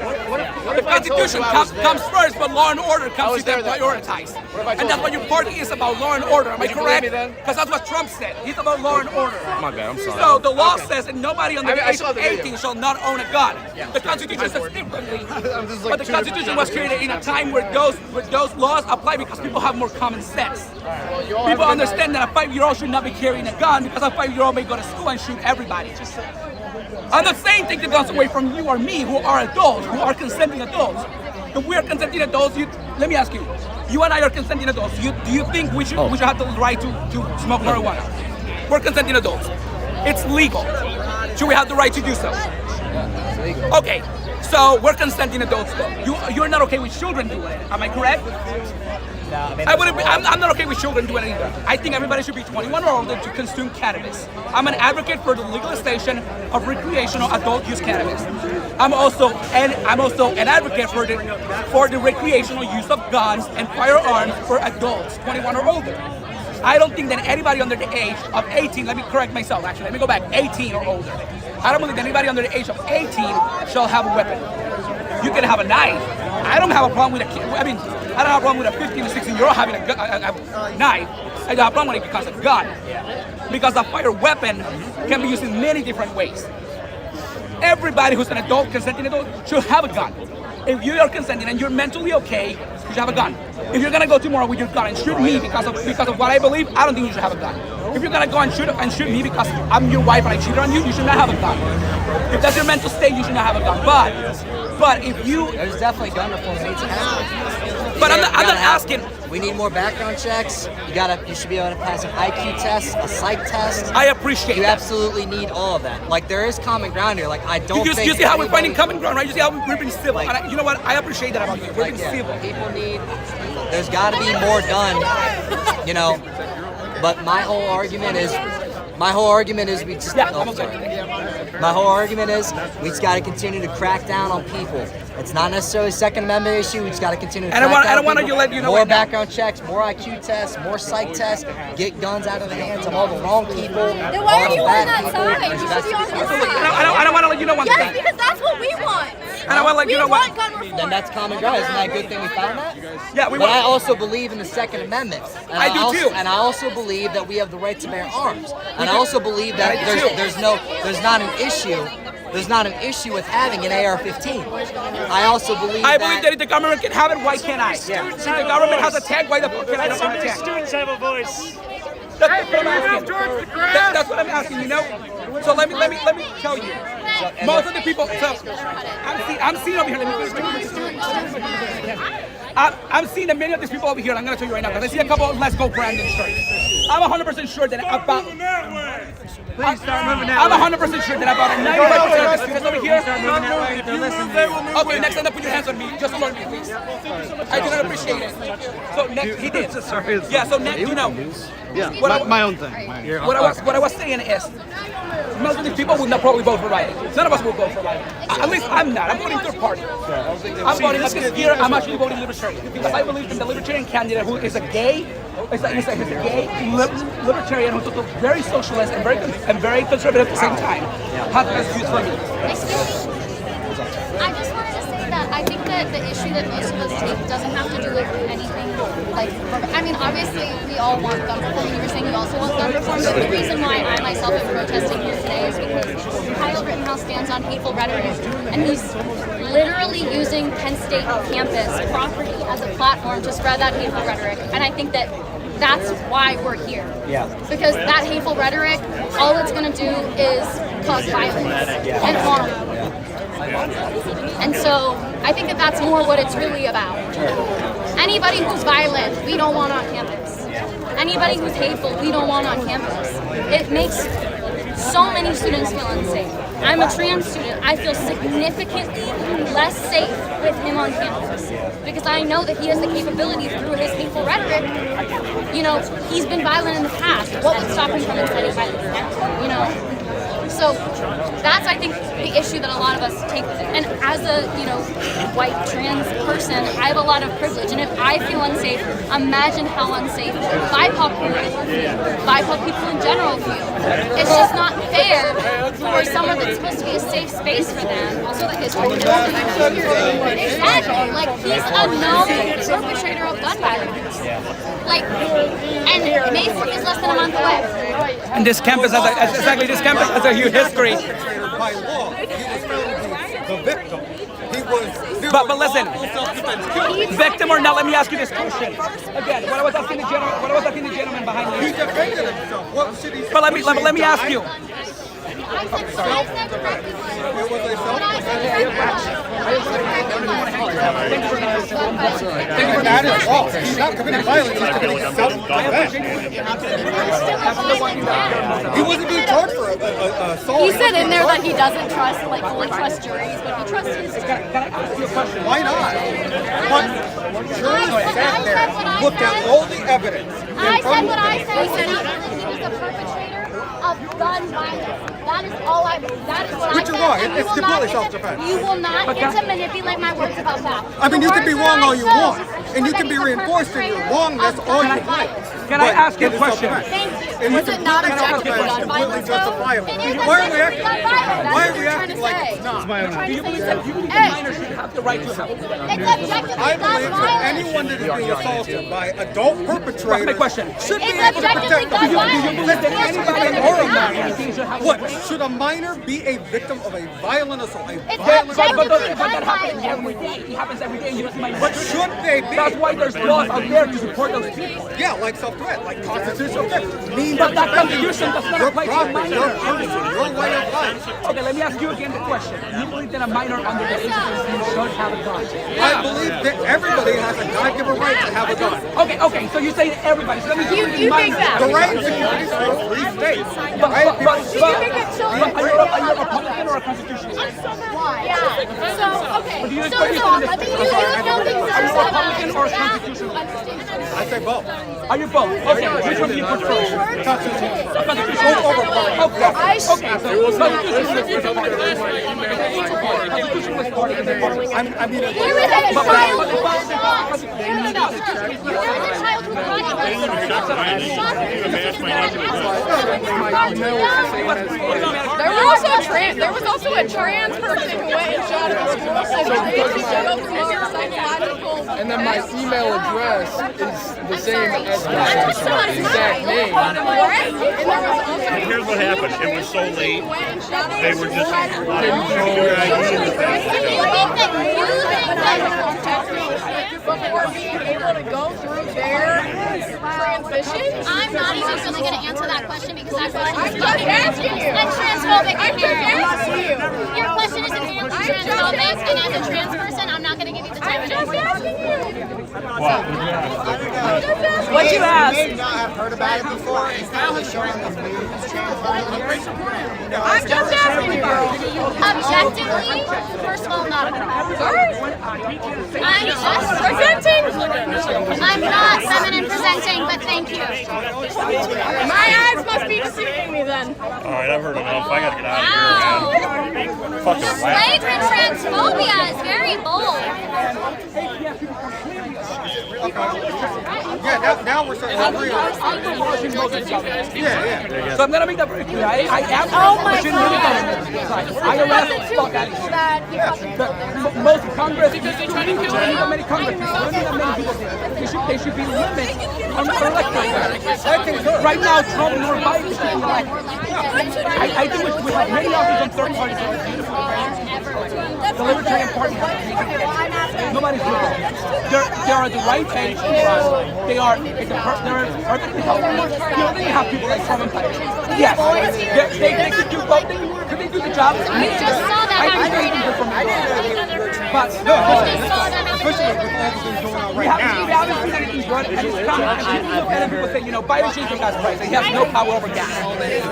The Constitution comes first, but law and order comes to prioritize. And that's what your party is about, law and order. Am I correct? Because that's what Trump said. He's about law and order. My bad, I'm sorry. So the law says that nobody under the age of 18 shall not own a gun. The Constitution says differently. But the Constitution was created in a time where those laws apply because people have more common sense. People understand that a 5-year-old should not be carrying a gun because a 5-year-old may go to school and shoot everybody. I'm not saying take the guns away from you or me, who are adults, who are consenting adults. If we are consenting adults, let me ask you, you and I are consenting adults. Do you think we should have the right to smoke marijuana? We're consenting adults. It's legal. Should we have the right to do so? Okay, so we're consenting adults though. You're not okay with children doing it, am I correct? I'm not okay with children doing it either. I think everybody should be 21 or older to consume cannabis. I'm an advocate for the legalization of recreational adult use cannabis. I'm also an advocate for the recreational use of guns and firearms for adults 21 or older. I don't think that anybody under the age of 18, let me correct myself actually, let me go back, 18 or older. I don't believe that anybody under the age of 18 shall have a weapon. You can have a knife. I don't have a problem with a kid. I don't have a problem with a 15 to 16-year-old having a knife. I don't have a problem when it becomes a gun. Because a fire weapon can be used in many different ways. Everybody who's an adult, consenting adult, should have a gun. If you are consenting and you're mentally okay, you should have a gun. If you're gonna go tomorrow with your gun and shoot me because of what I believe, I don't think you should have a gun. If you're gonna go and shoot me because I'm your wife and I cheated on you, you should not have a gun. If that's your mental state, you should not have a gun. But if you... There's definitely gun reform that needs to happen. But I'm not asking... We need more background checks. You should be able to pass an IQ test, a psych test. I appreciate You that. absolutely need all of that. Like, there is common ground here. Like, I don't think... You see how we're finding common ground, right? You see how we're being civil. And you know what? I appreciate that about you. We're being civil. People need... There's got to be more done, you know. But my whole argument is we just... My whole argument is we just got to continue to crack down on people. It's not necessarily a Second Amendment issue. We just got to continue to crack down on people. I don't want to let you know more background checks, more IQ tests, more psych tests, get guns out of the hands of all the wrong people. Then why are you on that side? You should be on his side. I don't want to let you know one thing. Yes, because that's what we want. And I want to let you know what. Then that's common ground. Isn't that a good thing we found that? Yeah, But I also believe in the Second Amendment. And I do too. And I also believe that we have the right to bear arms. And I also believe that there's not an issue with having an AR-15. I also believe that if the government can have it, why can't I? Yeah. If the government has a tank, why the fuck can I not have a tank? Students have a voice. That's what I'm asking. That's what I'm asking, you know? So let me tell you. Most of the people, I'm seeing over here, I'm seeing that many of these people over here, I'm going to tell you right now, because I see a couple of Let's Go Brandon shirts. I'm 100% sure that about... Please start moving that I'm way. 100% sure that about 95% of the students over here... Start moving that way if they're listening. Okay, next time, put your hands on me. Just alert me, please. I do not appreciate it. So next, he did. Yeah, so next, you know... Yeah, my own thing. What I was saying is, most of these people would not probably vote for Biden. None of us will vote for Biden. At least I'm not. I'm voting third party. I'm voting this year. I'm actually voting libertarian because I believe in the libertarian candidate who is a gay. He's a gay libertarian who's also very socialist and very conservative at the same time. Has the best views for me. I just wanted to say that I think that the issue that most of us take doesn't have to do with anything like, I mean, obviously we all want gun reform, and you were saying you also want gun reform, but the reason why I myself am protesting here today is because Kyle Rittenhouse stands on hateful rhetoric, and he's literally using Penn State campus property as a platform to spread that hateful rhetoric, and I think that that's why we're here. Yeah. Because that hateful rhetoric, all it's going to do is cause violence and harm. And so I think that that's more what it's really about. Anybody who's violent, we don't want on campus. Anybody who's hateful, we don't want on campus. It makes so many students feel unsafe. I'm a trans student. I feel significantly less safe with him on campus because I know that he has the capability through his hateful rhetoric. You know, he's been violent in the past. What would stop him from inciting violence now? You know? So that's, I think, the issue that a lot of us take. And as a, you know, white trans person, I have a lot of privilege. And if I feel unsafe, imagine how unsafe BIPOC people in general feel. It's just not fair for someone that's supposed to be a safe space for them. Also, the history. Exactly. Like, he's a known perpetrator of gun violence. Like, and Mason is less than a month away. And this campus has a huge history. By law, he was found to be the victim. But listen, victim or not, let me ask you this question. Again, what I was asking the gentleman behind you. He defended himself. What should he say? But let me ask you. It was a That is false. He's not committing violence. He's committing self-defense. He wasn't being charged for assault. He said in there that he doesn't fully trust juries, but he trusts his juries. Why not? But juries sat there, looked at all the evidence. I said what I said. He said he was the perpetrator of gun violence. That is all I. That is what Which I said. is wrong. It's completely self-defense. You will not get to manipulate my words about that. I mean, you can be wrong all you want, and you can be reinforced in your wrongness all you want. Can I ask you a question? Thank you. And Was it not objective gun completely violence? justifiable. It is Why are we objective gun violence. Why are we acting like it's not? Do you believe that minors should have the right to help? It's objectively I gun believe that violence. anyone that is being assaulted by adult perpetrators My question. should be It's able to objectively protect gun them. violence. Do you believe that anybody in Or a the minor. What? Should a minor be a victim of a violent assault? It's But objectively that gun happens violence. every day. It happens every day. But should they be? That's why there's laws out there to support those people. Yeah, like self-threat, like constitutional defense. But that constitution does not your apply to a property, your minor. person, your way of life. Okay, let me ask you again the question. You believe that a minor under the age of 18 should have a gun? I believe that everybody has a God-given right to have a gun. Okay, so you say everybody. So let me You think that? The right and security for free states. But Do you think that children are you a Republican or a constitutionalist? Yeah. So, okay. Do you So, let me use those buildings Are you a Republican or a that. constitutionalist? I say both. Are you both? Okay, which one do you prefer? I mean, There is a child who was shot. No. There is a child who There was also a trans person who went and shot at the school psychological. And then my email address is the same as my exact name. And here's what happened. It was so late. They were just before being able to go through their transition? I'm not even really going to answer that question because that question is I'm just asking you. and transphobic. I'm just asking you. Your question is inherently transphobic, and as a trans person, I'm not going to give you the time of day. What'd you ask? You may not have heard about it before. It's now showing the news. I'm just asking you, girl. Objectively, first of all, not a I'm just presenting. I'm not feminine presenting, but thank you. My eyes must be deceiving me then. Alright, I've heard enough. I gotta get out of here, man. Fucking Flagrant transphobia is very bold. Yeah, now we're starting to agree on it. Yeah. So I'm gonna make that very clear. I am pushing the government. I arrest fuck out of here. Most Congress, many Congress, many people, they should be limited on electoral. Right now, Trump nor Biden should be elected. I think we have many officers on third parties. The Libertarian Party has Nobody's doing it. They are the right age. They're perfectly healthy. You know, then you have people like Trump and Biden. Yes, they could do both. Could they do the job? We just saw that happen right now. But Especially with everything going on we haven't seen anything good, and it's coming. And people look at it and people say, you know, Biden changed the gas price. He has no power over gas.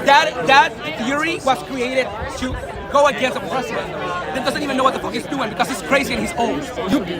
That theory was created to go against a president that doesn't even know what the fuck he's doing because he's crazy and he's old.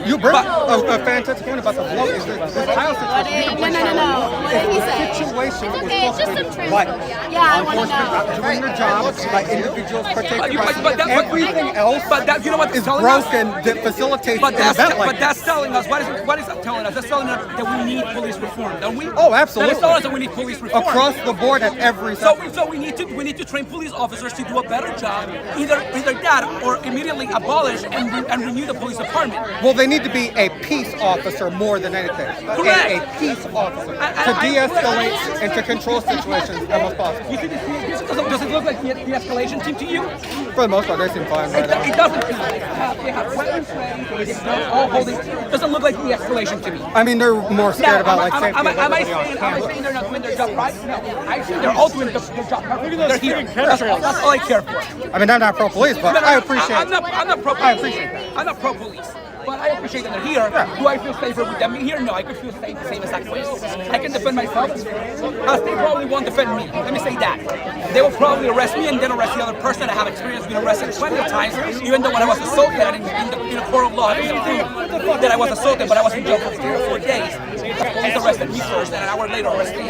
You brought a fantastic point about the vote. Is this Kyle situation? No. It's a situation Okay, it's just some transphobia. but Yeah, I want to know. doing their jobs, like individuals partaking. But Everything else you know what is telling us? broken that facilitates But an event like but that's telling us, what is that telling us? That's telling us that we need police reform, don't we? Oh, absolutely. That is telling us that we need police reform. Across the board at every So we need to train police officers to do a better job, either that or immediately abolish and renew the police department. Well, they need to be a peace officer more than anything. Correct. A peace officer to de-escalate and to control situations as much as possible. You see this does it look like the escalation team to you? For the most part, they seem fine right now. It doesn't. They have weapons ready. They're all holding. It doesn't look like the escalation to me. I mean, they're more scared about like safety. Am I saying they're not doing their job right? No. I think they're all doing their job perfectly. They're here. That's all I care for. I mean, I'm not pro-police, but I appreciate it. I'm not pro-police. I appreciate that. I'm not pro-police. But I appreciate that they're here. Yeah. Do I feel safer with them being here? No, I could feel safe the same exact way. I can defend myself. They probably won't defend me. Let me say that. They will probably arrest me and then arrest the other person. I have experience being arrested plenty of times, even though when I was assaulted in a court of law, I didn't prove that I was assaulted, but I was in jail for 3 or 4 days. The police arrested me first, and an hour later arrested me.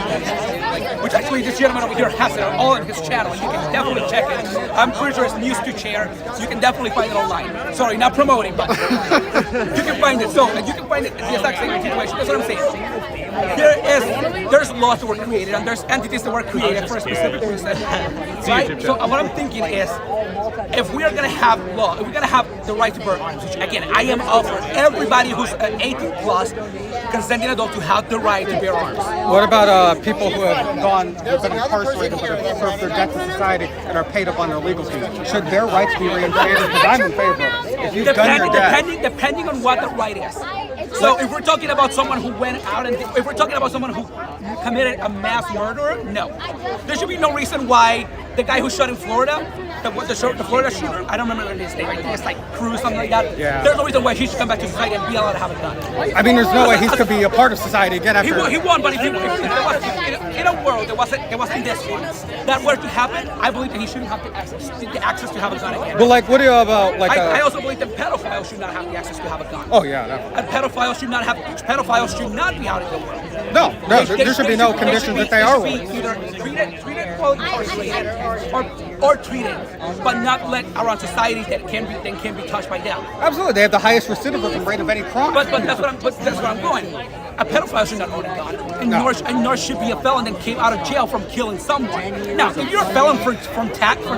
Which actually this gentleman over here has it all on his channel. You can definitely check it. I'm pretty sure it's News to Chair, so you can definitely find it online. Sorry, not promoting, but you can find it. So you can find it in the exact same situation. That's what I'm saying. There's laws that were created and there's entities that were created for a specific reason. Right? So what I'm thinking is, if we are gonna have law, if we're gonna have the right to bear arms, which again I am all for everybody who's 18 plus, consenting adult to have the right to bear arms. What about people who have been incarcerated but have served their debt to society and are paid up on their legal fees? Should their rights be reinstated? Because I'm in favor of it. If you've done your debt, depending on what the right is. So if we're talking about someone who went out and if we're talking about someone who committed a mass murder, no. There should be no reason why the guy who shot in Florida, the Florida shooter, I don't remember his name, I think it's like Cruz, something like that. Yeah. There's no reason why he should come back to society and be allowed to have a gun. I mean, there's no way he could be a part of society again after. He won, but if there was in a world there wasn't this one, that were to happen, I believe that he shouldn't have the access to have a gun again. But like, what do you about like? I also believe that pedophiles should not have the access to have a gun. Oh yeah, definitely. And pedophiles should not be out in the world. No, there should be no conditions that they are. Either treated or treated, but not let around society that can be touched by them. Absolutely, they have the highest recidivism rate of any crime. But that's what I'm going. A pedophile should not own a gun, and nor should be a felon that came out of jail from killing someone. Now, if you're a felon from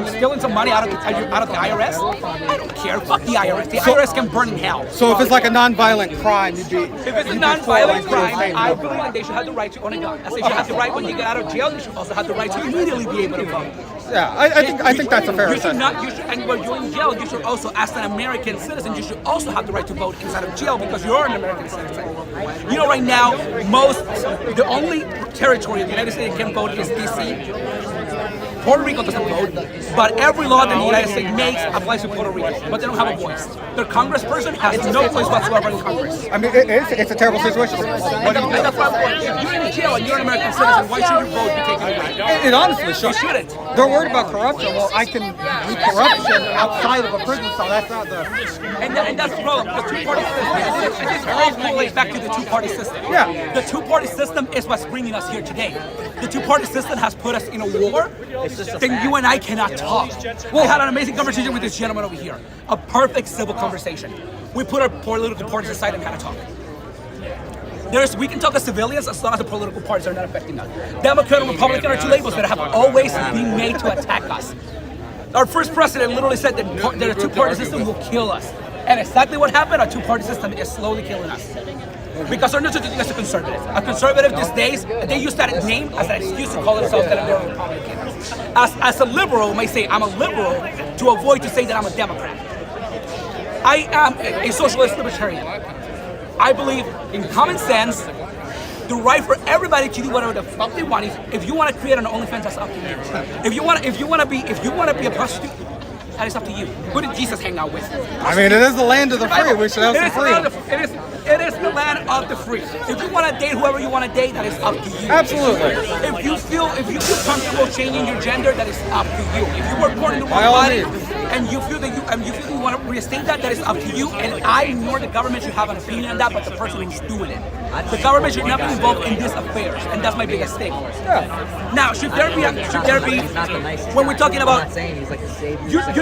stealing some money out of the IRS, I don't care. Fuck the IRS. The IRS can burn in hell. So if it's like a non-violent crime, if it's a non-violent crime, I believe that they should have the right to own a gun. As they should have the right when you get out of jail. They should also have the right to immediately be able to vote. Yeah, I think that's a fair assessment. And when you're in jail, you should also, as an American citizen, you should also have the right to vote inside of jail because you're an American citizen. You know, right now, the only territory in the United States that can vote is D.C. Puerto Rico doesn't vote, but every law that the United States makes applies to Puerto Rico, but they don't have a voice. Their congressperson has no voice whatsoever in Congress. I mean, it's a terrible situation. That's why I'm going. If you're in jail and you're an American citizen, why should your vote be taken away? It honestly should. You shouldn't. They're worried about corruption. Well, I can do corruption outside of a prison cell. That's not the... And that's the problem. The two-party system. This all correlates back to the two-party system. Yeah. The two-party system is what's bringing us here today. The two-party system has put us in a war. Then you and I cannot talk. We had an amazing conversation with this gentleman over here. A perfect civil conversation. We put our political parties aside and kind of talk. We can talk as civilians as long as the political parties are not affecting us. Democrat and Republican are two labels that have always been made to attack us. Our first president literally said that a two-party system will kill us. And exactly what happened, our two-party system is slowly killing us. Because they're not such a thing as a conservative. A conservative these days, they use that name as an excuse to call themselves that they're a Republican. As a liberal may say, I'm a liberal, to avoid to say that I'm a Democrat. I am a socialist libertarian. I believe in common sense, the right for everybody to do whatever the fuck they want. If you want to create an OnlyFans, that's up to you. If you want to be a prostitute, that is up to you. Who did Jesus hang out with? I mean, it is the land of the free. We should have some freedom. It is the land of the free. If you want to date whoever you want to date, that is up to you. Absolutely. If you feel comfortable changing your gender, that is up to you. If you were born in the wrong body and you feel that you want to reinstate that, that is up to you. And I nor the government should have an opinion on that, but the person who's doing it. The government should not be involved in these affairs, and that's my biggest thing. Yeah. Now, should there be when we're talking about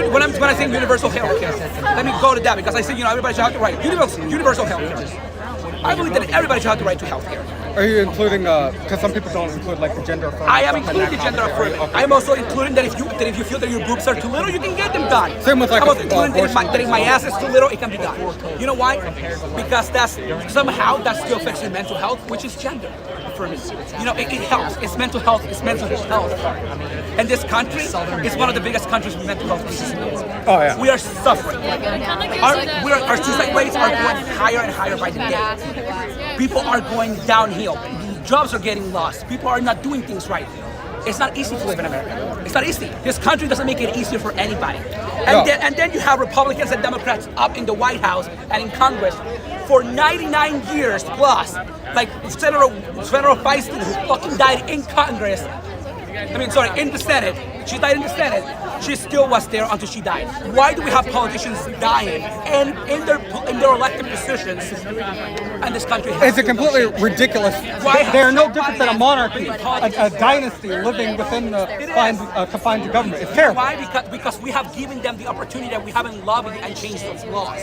when I say universal health care, let me go to that because I say everybody should have the right universal health care. I believe that everybody should have the right to health care. Are you including, because some people don't include like the gender affirming? I am including the gender affirming. Okay. I'm also including that if you feel that your boobs are too little, you can get them done. Same with like I'm also including that if my ass is too little, it can be done. You know why? Because that still affects your mental health, which is gender affirming. It helps. It's mental health. It's mental health. And this country is one of the biggest countries with mental health issues in the world. Oh yeah. We are suffering. Our suicide rates are going higher and higher by the day. People are going downhill. Jobs are getting lost. People are not doing things right. It's not easy to live in America. It's not easy. This country doesn't make it easier for anybody. And then you have Republicans and Democrats up in the White House and in Congress for 99 years plus. Like Senator Feisty, who fucking died in Congress. In the Senate. She died in the Senate. She still was there until she died. Why do we have politicians dying and in their elected positions and this country? It's a completely ridiculous. They are no different than a monarchy, a dynasty living within the confines of government. It's terrible. Why? Because we have given them the opportunity that we haven't lobbied and changed those laws.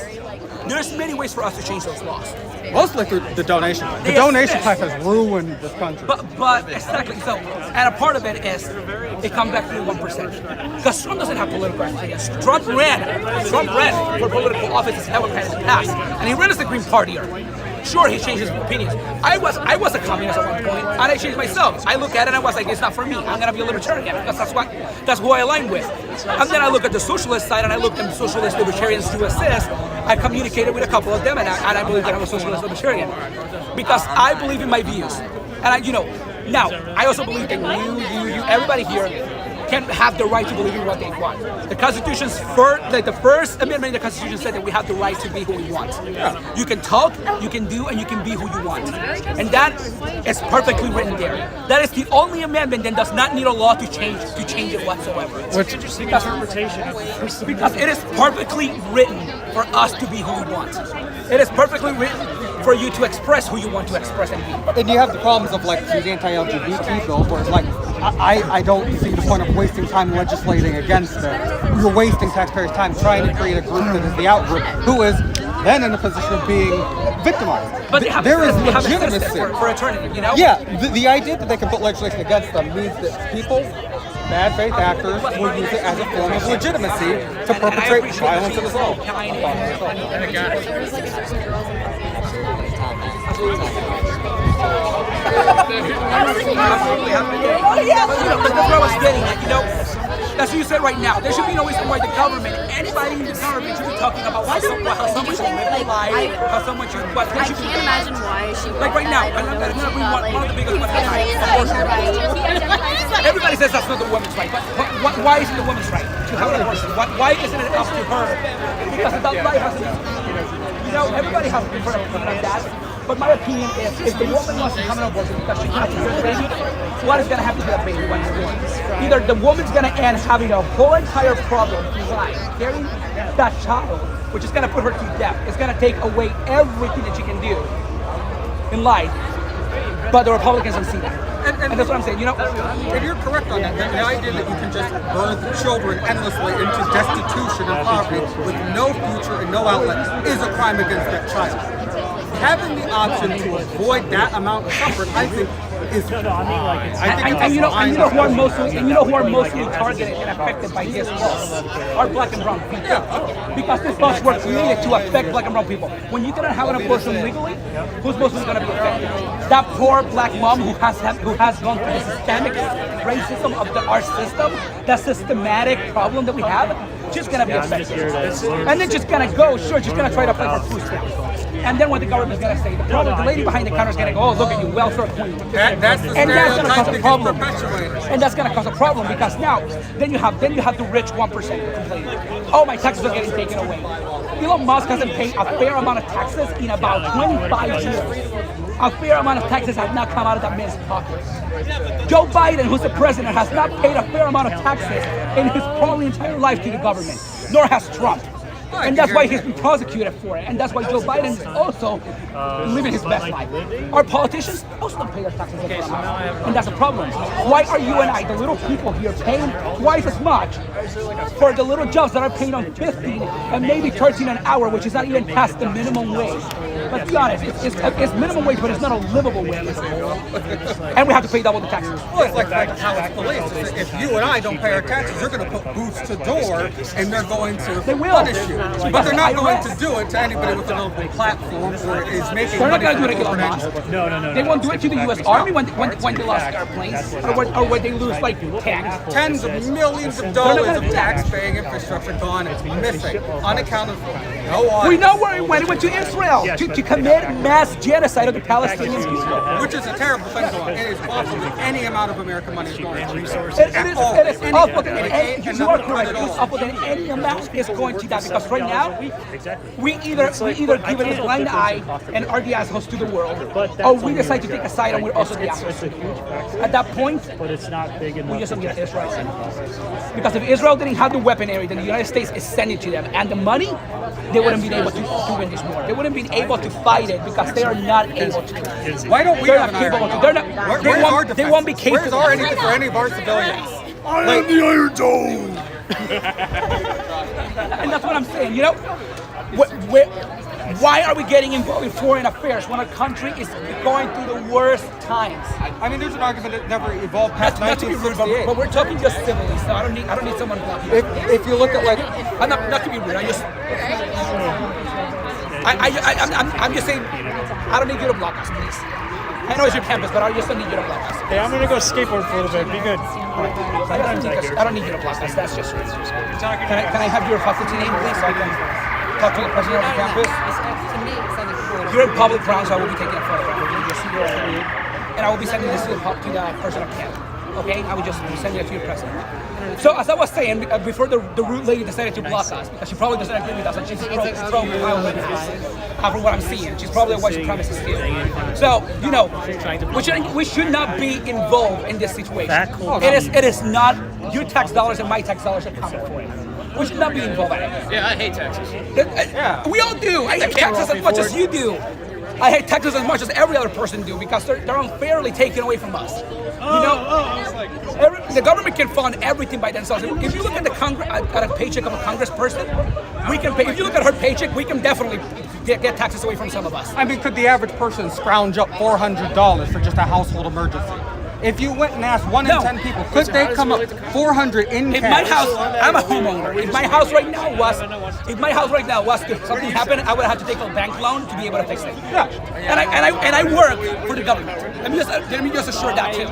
There's many ways for us to change those laws. Mostly through the donation. The donation tax has ruined this country. But exactly so, and a part of it is it comes back to the 1%. Because Trump doesn't have political experience. Trump ran for political office as Democrat in the past, and he ran as the Green Partier. Sure, he changed his opinions. I was a communist at one point, and I changed myself. I look at it and I was like, it's not for me. I'm gonna be a libertarian because that's who I align with. And then I look at the socialist side, and I looked at socialist libertarians to assist. I communicated with a couple of them, and I believe that I'm a socialist libertarian because I believe in my views. And now I also believe that you, everybody here can have the right to believe in what they want. The Constitution's the First Amendment in the Constitution said that we have the right to be who we want. Yeah. You can talk, you can do, and you can be who you want. And that is perfectly written there. That is the only amendment that does not need a law to change it whatsoever. Because it is perfectly written for us to be who we want. It is perfectly written for you to express who you want to express and be. And you have the problems of like these anti-LGBT bills where it's like, I don't see the point of wasting time legislating against it. You're wasting taxpayers' time trying to create a group that is the out group who is then in a position of being victimized. But there is legitimacy for eternity, Yeah, the idea that they can put legislation against them means that people, bad faith actors, will use it as a form of legitimacy to perpetrate violence and assault. That's what I was getting at, that's what you said right now. There should be no reason why the government, anybody in the government should be talking about how someone should live their life, how someone should, what they should do. I can't imagine why she would. Like right now, I'm going to bring one of the biggest ones tonight, abortion. Everybody says that's not the woman's right, but why isn't the woman's right to have an abortion? Why isn't it up to her? Because that life has to be, everybody has a different opinion on that. But my opinion is, if the woman wants to have an abortion because she can't have a baby, what is going to happen to that baby when it's born? Either the woman's going to end having a whole entire problem in life, carrying that child, which is going to put her to death. It's going to take away everything that she can do in life. But the Republicans don't see that. And that's what I'm saying, And you're correct on that. The idea that you can just birth children endlessly into destitution and poverty with no future and no outlet is a crime against that child. Having the option to avoid that amount of suffering, I think, is fine. And you know who are mostly targeted and affected by this law are black and brown people. Yeah. Because these laws were created to affect black and brown people. When you cannot have an abortion legally, who's mostly going to be affected? That poor black mom who has gone through the systemic racism of our system, that systematic problem that we have. She's gonna be affected. And then she's gonna go, sure, she's gonna try to apply for food stamps. And then what the government's gonna say, the lady behind the counter is gonna go, oh, look at you, welfare queen. That's the And that's gonna cause a stereotype problem. that gets perpetuated. And that's gonna cause a problem because now, then you have the rich 1% complaining. Oh, my taxes are getting taken away. Elon Musk hasn't paid a fair amount of taxes in about 25 years. A fair amount of taxes have not come out of that man's pockets. Joe Biden, who's the president, has not paid a fair amount of taxes in his probably entire life to the government, nor has Trump. And that's why he's been prosecuted for it. And that's why Joe Biden is also living his best life. Our politicians also don't pay their taxes. And that's a problem. Why are you and I, the little people here, paying twice as much for the little jobs that are paying on 15 and maybe 13 an hour, which is not even past the minimum wage? Let's be honest, it's minimum wage, but it's not a livable wage. And we have to pay double the taxes. Well, it's like Alex Police. If you and I don't pay our taxes, they're going to put boots to door and they're going to punish you. But they're not going to do it to anybody with an open platform or is making They're not money. going to do it against Musk. No. They won't do it to the U.S. Army when they lost airplanes or when they lose like tanks. Tens of millions of dollars of tax-paying infrastructure gone missing, unaccounted for. No audit. We know where it went. It went to Israel to commit mass genocide of the Palestinian people. Which is a terrible thing going on. It is awful that any amount of American money is going to resources. It is awful that you are correct. It is awful that any amount is going to that because right now we either give it a blind eye and are the assholes to the world, or we decide to take a side and we're also the assholes. At that point, we just don't get Israel. Because if Israel didn't have the weaponry that the United States is sending to them and the money, they wouldn't be able to win this war. They wouldn't be able to fight it because they are not able to. Why don't we They're have not an capable iron to. They're dome? not. They won't be capable. Where's our anything for any of our civilians? I am the Iron Dome. And that's what I'm saying. You know, why are we getting involved in foreign affairs when our country is going through the worst times? I mean, there's an argument that never evolved past Not to be rude, but we're talking just civilly, so I don't need someone blocking. If you look at like, I'm not to be rude. I'm just saying, I don't need you to block us, please. I know it's your campus, but I just don't need you to block us. Hey, I'm gonna go skateboard for a little bit. Be good. I don't need you to block us. That's just rude. Can I have your faculty name, please, so I can talk to the president of the campus? You're in public ground, so I will be taking a photograph of you. And I will be sending this to the person on campus. Okay? I will just be sending it to your president. So as I was saying, before the rude lady decided to block us, because she probably doesn't agree with us, and she's pro-Kyle Rittenhouse, from what I'm seeing. She's probably a white supremacist too. So, you know, we should not be involved in this situation. It is not your tax dollars and my tax dollars are coming for it. We should not be involved in it. Yeah, I hate taxes. We all do. I hate taxes as much as you do. I hate taxes as much as every other person do because they're unfairly taken away from us. You know, the government can fund everything by themselves. If you look at a paycheck of a congressperson, we can pay. If you look at her paycheck, we can definitely get taxes away from some of us. I mean, could the average person scrounge up $400 for just a household emergency? If you went and asked 1 in 10 people, could they come up $400 in cash? If my house, I'm a homeowner. If my house right now was, if something happened, I would have to take a bank loan to be able to fix it. Yeah. And I work for the government. Let me just assure that too.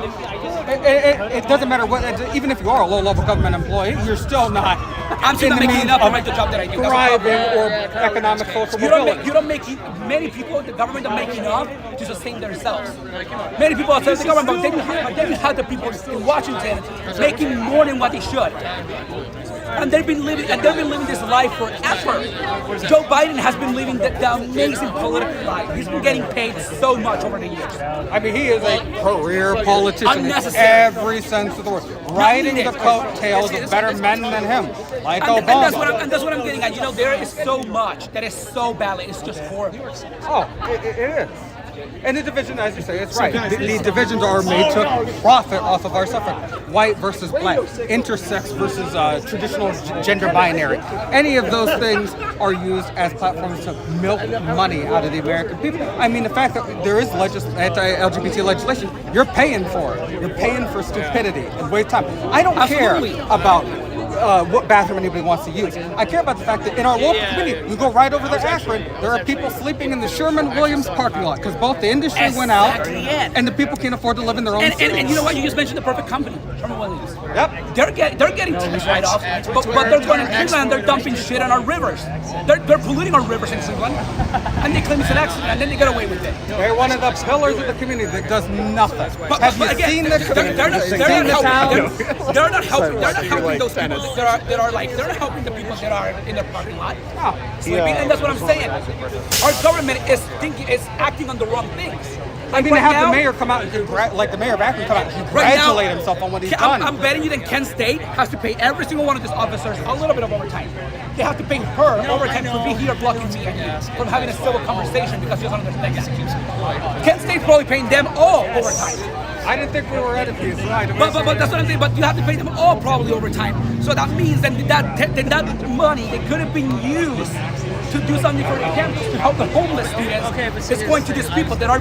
It doesn't matter what, even if you are a low-level government employee, you're still not. I'm still not making enough to write the job that I do. Thriving or economic social mobility. You don't make many people. The government don't make enough to sustain themselves. Many people outside the government, but then you have the people in Washington making more than what they should. And they've been living this life forever. Joe Biden has been living the amazing political life. He's been getting paid so much over the years. I mean, he is a career politician in every sense of the word, riding the coattails of better men than him, like Obama. And that's what I'm getting at. You know, there is so much that is so bad. It's just horrible. Oh, it is. And the division, as you say, it's right. The divisions are made to profit off of our suffering. White versus black, intersex versus traditional gender binary. Any of those things are used as platforms to milk money out of the American people. I mean, the fact that there is anti-LGBT legislation, you're paying for it. You're paying for stupidity and waste time. I don't care about what bathroom anybody wants to use. I care about the fact that in our local community, you go right over to Akron, there are people sleeping in the Sherman-Williams parking lot because both the industry went out and the people can't afford to live in their own cities. And you know what? You just mentioned the perfect company, Sherman-Williams. Yep. They're getting tax write-offs, but they're going in Cleveland, they're dumping shit on our rivers. They're polluting our rivers in Cleveland, and they claim it's an accident, and then they get away with it. They're one of the pillars of the community that does nothing. Have you seen the community? They're not helping those people that are like, they're not helping the people that are in their parking lot sleeping, and that's what I'm saying. Our government is acting on the wrong things. I mean, to have the mayor come out and like the mayor of Akron come out and congratulate himself on what he's done. I'm betting you that Kent State has to pay every single one of these officers a little bit of overtime. They have to pay her overtime for being here blocking me and you from having a civil conversation because she doesn't understand that. Kent State's probably paying them all overtime. I didn't think we were at a piece. But that's what I'm saying. But you have to pay them all probably overtime. So that means that money that could have been used to do something for the campus to help the homeless students is going to these people that are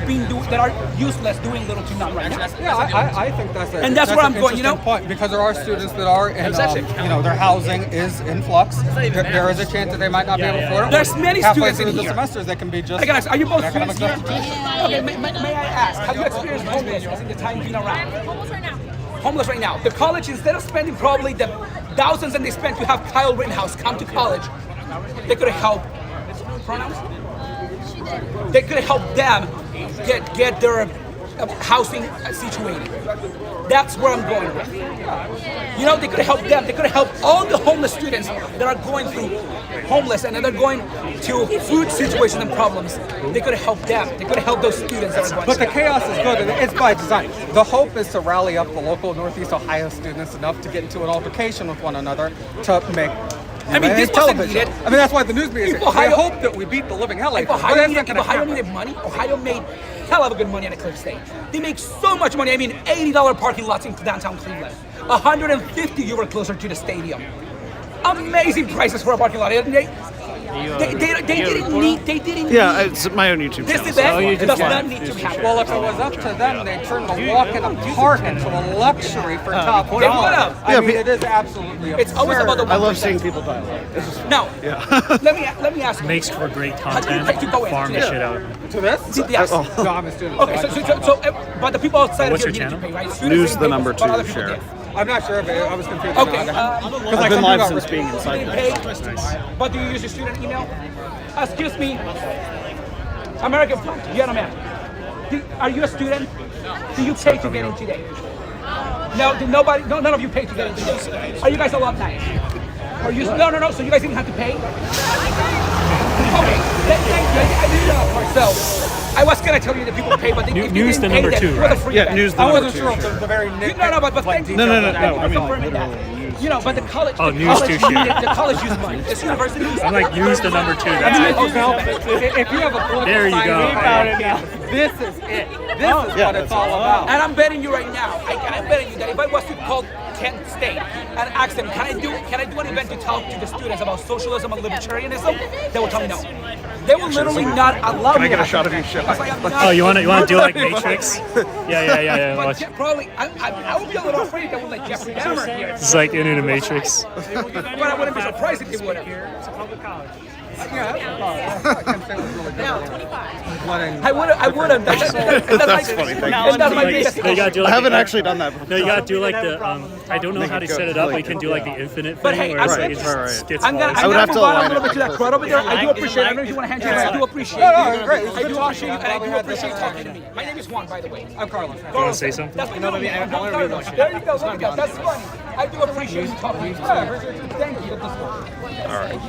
useless, doing little to none right now. Yeah, I think that's where I'm going. You know, point because there are students that are in, their housing is in flux. There is a chance that they might not be able to afford it. There's many halfway students through in the here. semesters that can be just. Are you both students here? Okay, may I ask, have you experienced homelessness in the time being around? Homeless right now. The college, instead of spending probably the thousands that they spent to have Kyle Rittenhouse come to college, they could have helped. Pronouns? They could have helped them get their housing situated. That's where I'm going with. You know, they could have helped them. They could have helped all the homeless students that are going through homeless and then they're going to food situations and problems. They could have helped them. They could have helped those students that are going. But the chaos is good, and it's by design. The hope is to rally up the local Northeast Ohio students enough to get into an altercation with one another to make. This wasn't needed. I mean, that's why the news media. They hope that we beat the living hell out of it. Ohio needed money. Ohio made hell of a good money at Cliff State. They make so much money. I mean, $80 parking lots in downtown Cleveland. $150 you were closer to the stadium. Amazing prices for a parking lot. They didn't Yeah, need it's my own YouTube this channel. event does not need to happen. Well, if it was up to them, they'd turn the walk in a park into a luxury for top dollar. I mean, it is absolutely absurd. It's always about the 1%. I love seeing people die. Now, let me ask you. Makes for great content. How do you like to go in? Farm this shit out. To this? Yes. No, I'm a student. Okay, so but the people outside What's of your here need to channel? pay, right? Students News didn't the pay, number but other 2 people share. did. I'm not sure, but I was confused. Okay, I've been live since being inside. You didn't pay, but do you use your student email? Excuse me, American gentleman, are you a student? Do you pay to get in today? No, none of you pay to get in today. Are you guys alumni? Are you? No. So you guys didn't have to pay? Okay, thank you. I didn't know. So I was gonna tell you that people pay, but they news the number 2, right? Yeah, news the I number 2. wasn't sure if the very but thank you. No. I mean, confirming that. You know, but the college. Oh, the news college too, needed, shit. the college used money. This university. I'm like, news the number 2. That's it. If you have a political There you go. this is it. This is what it's all about. And I'm betting you right now. I'm betting you that if I was to call Kent State and ask them, can I do an event to talk to the students about socialism and libertarianism? They will tell me no. They will literally not allow me. Can I get a shot of you shit? Oh, you want to do like Matrix? Yeah. But Watch. probably, I would be a little afraid that would let Jeffrey Dahmer here. It's like in a Matrix. But I wouldn't be surprised if they would. It's a public college. I would have. That's funny. Thank you. I haven't actually done that before. No, you gotta do like the I don't know how to set it up, but you can do like the infinite But thing hey, where I'm it just gets I'm gonna move on a little bit to that crowd over there. I do appreciate it. I don't know if you want to hand you. I do appreciate it. I do appreciate you, and I do appreciate you talking to me. My name is Juan, by the way. I'm Carlos. You want to say something? That's no, there you go. That's funny. I do appreciate you talking to me. Thank you. All right.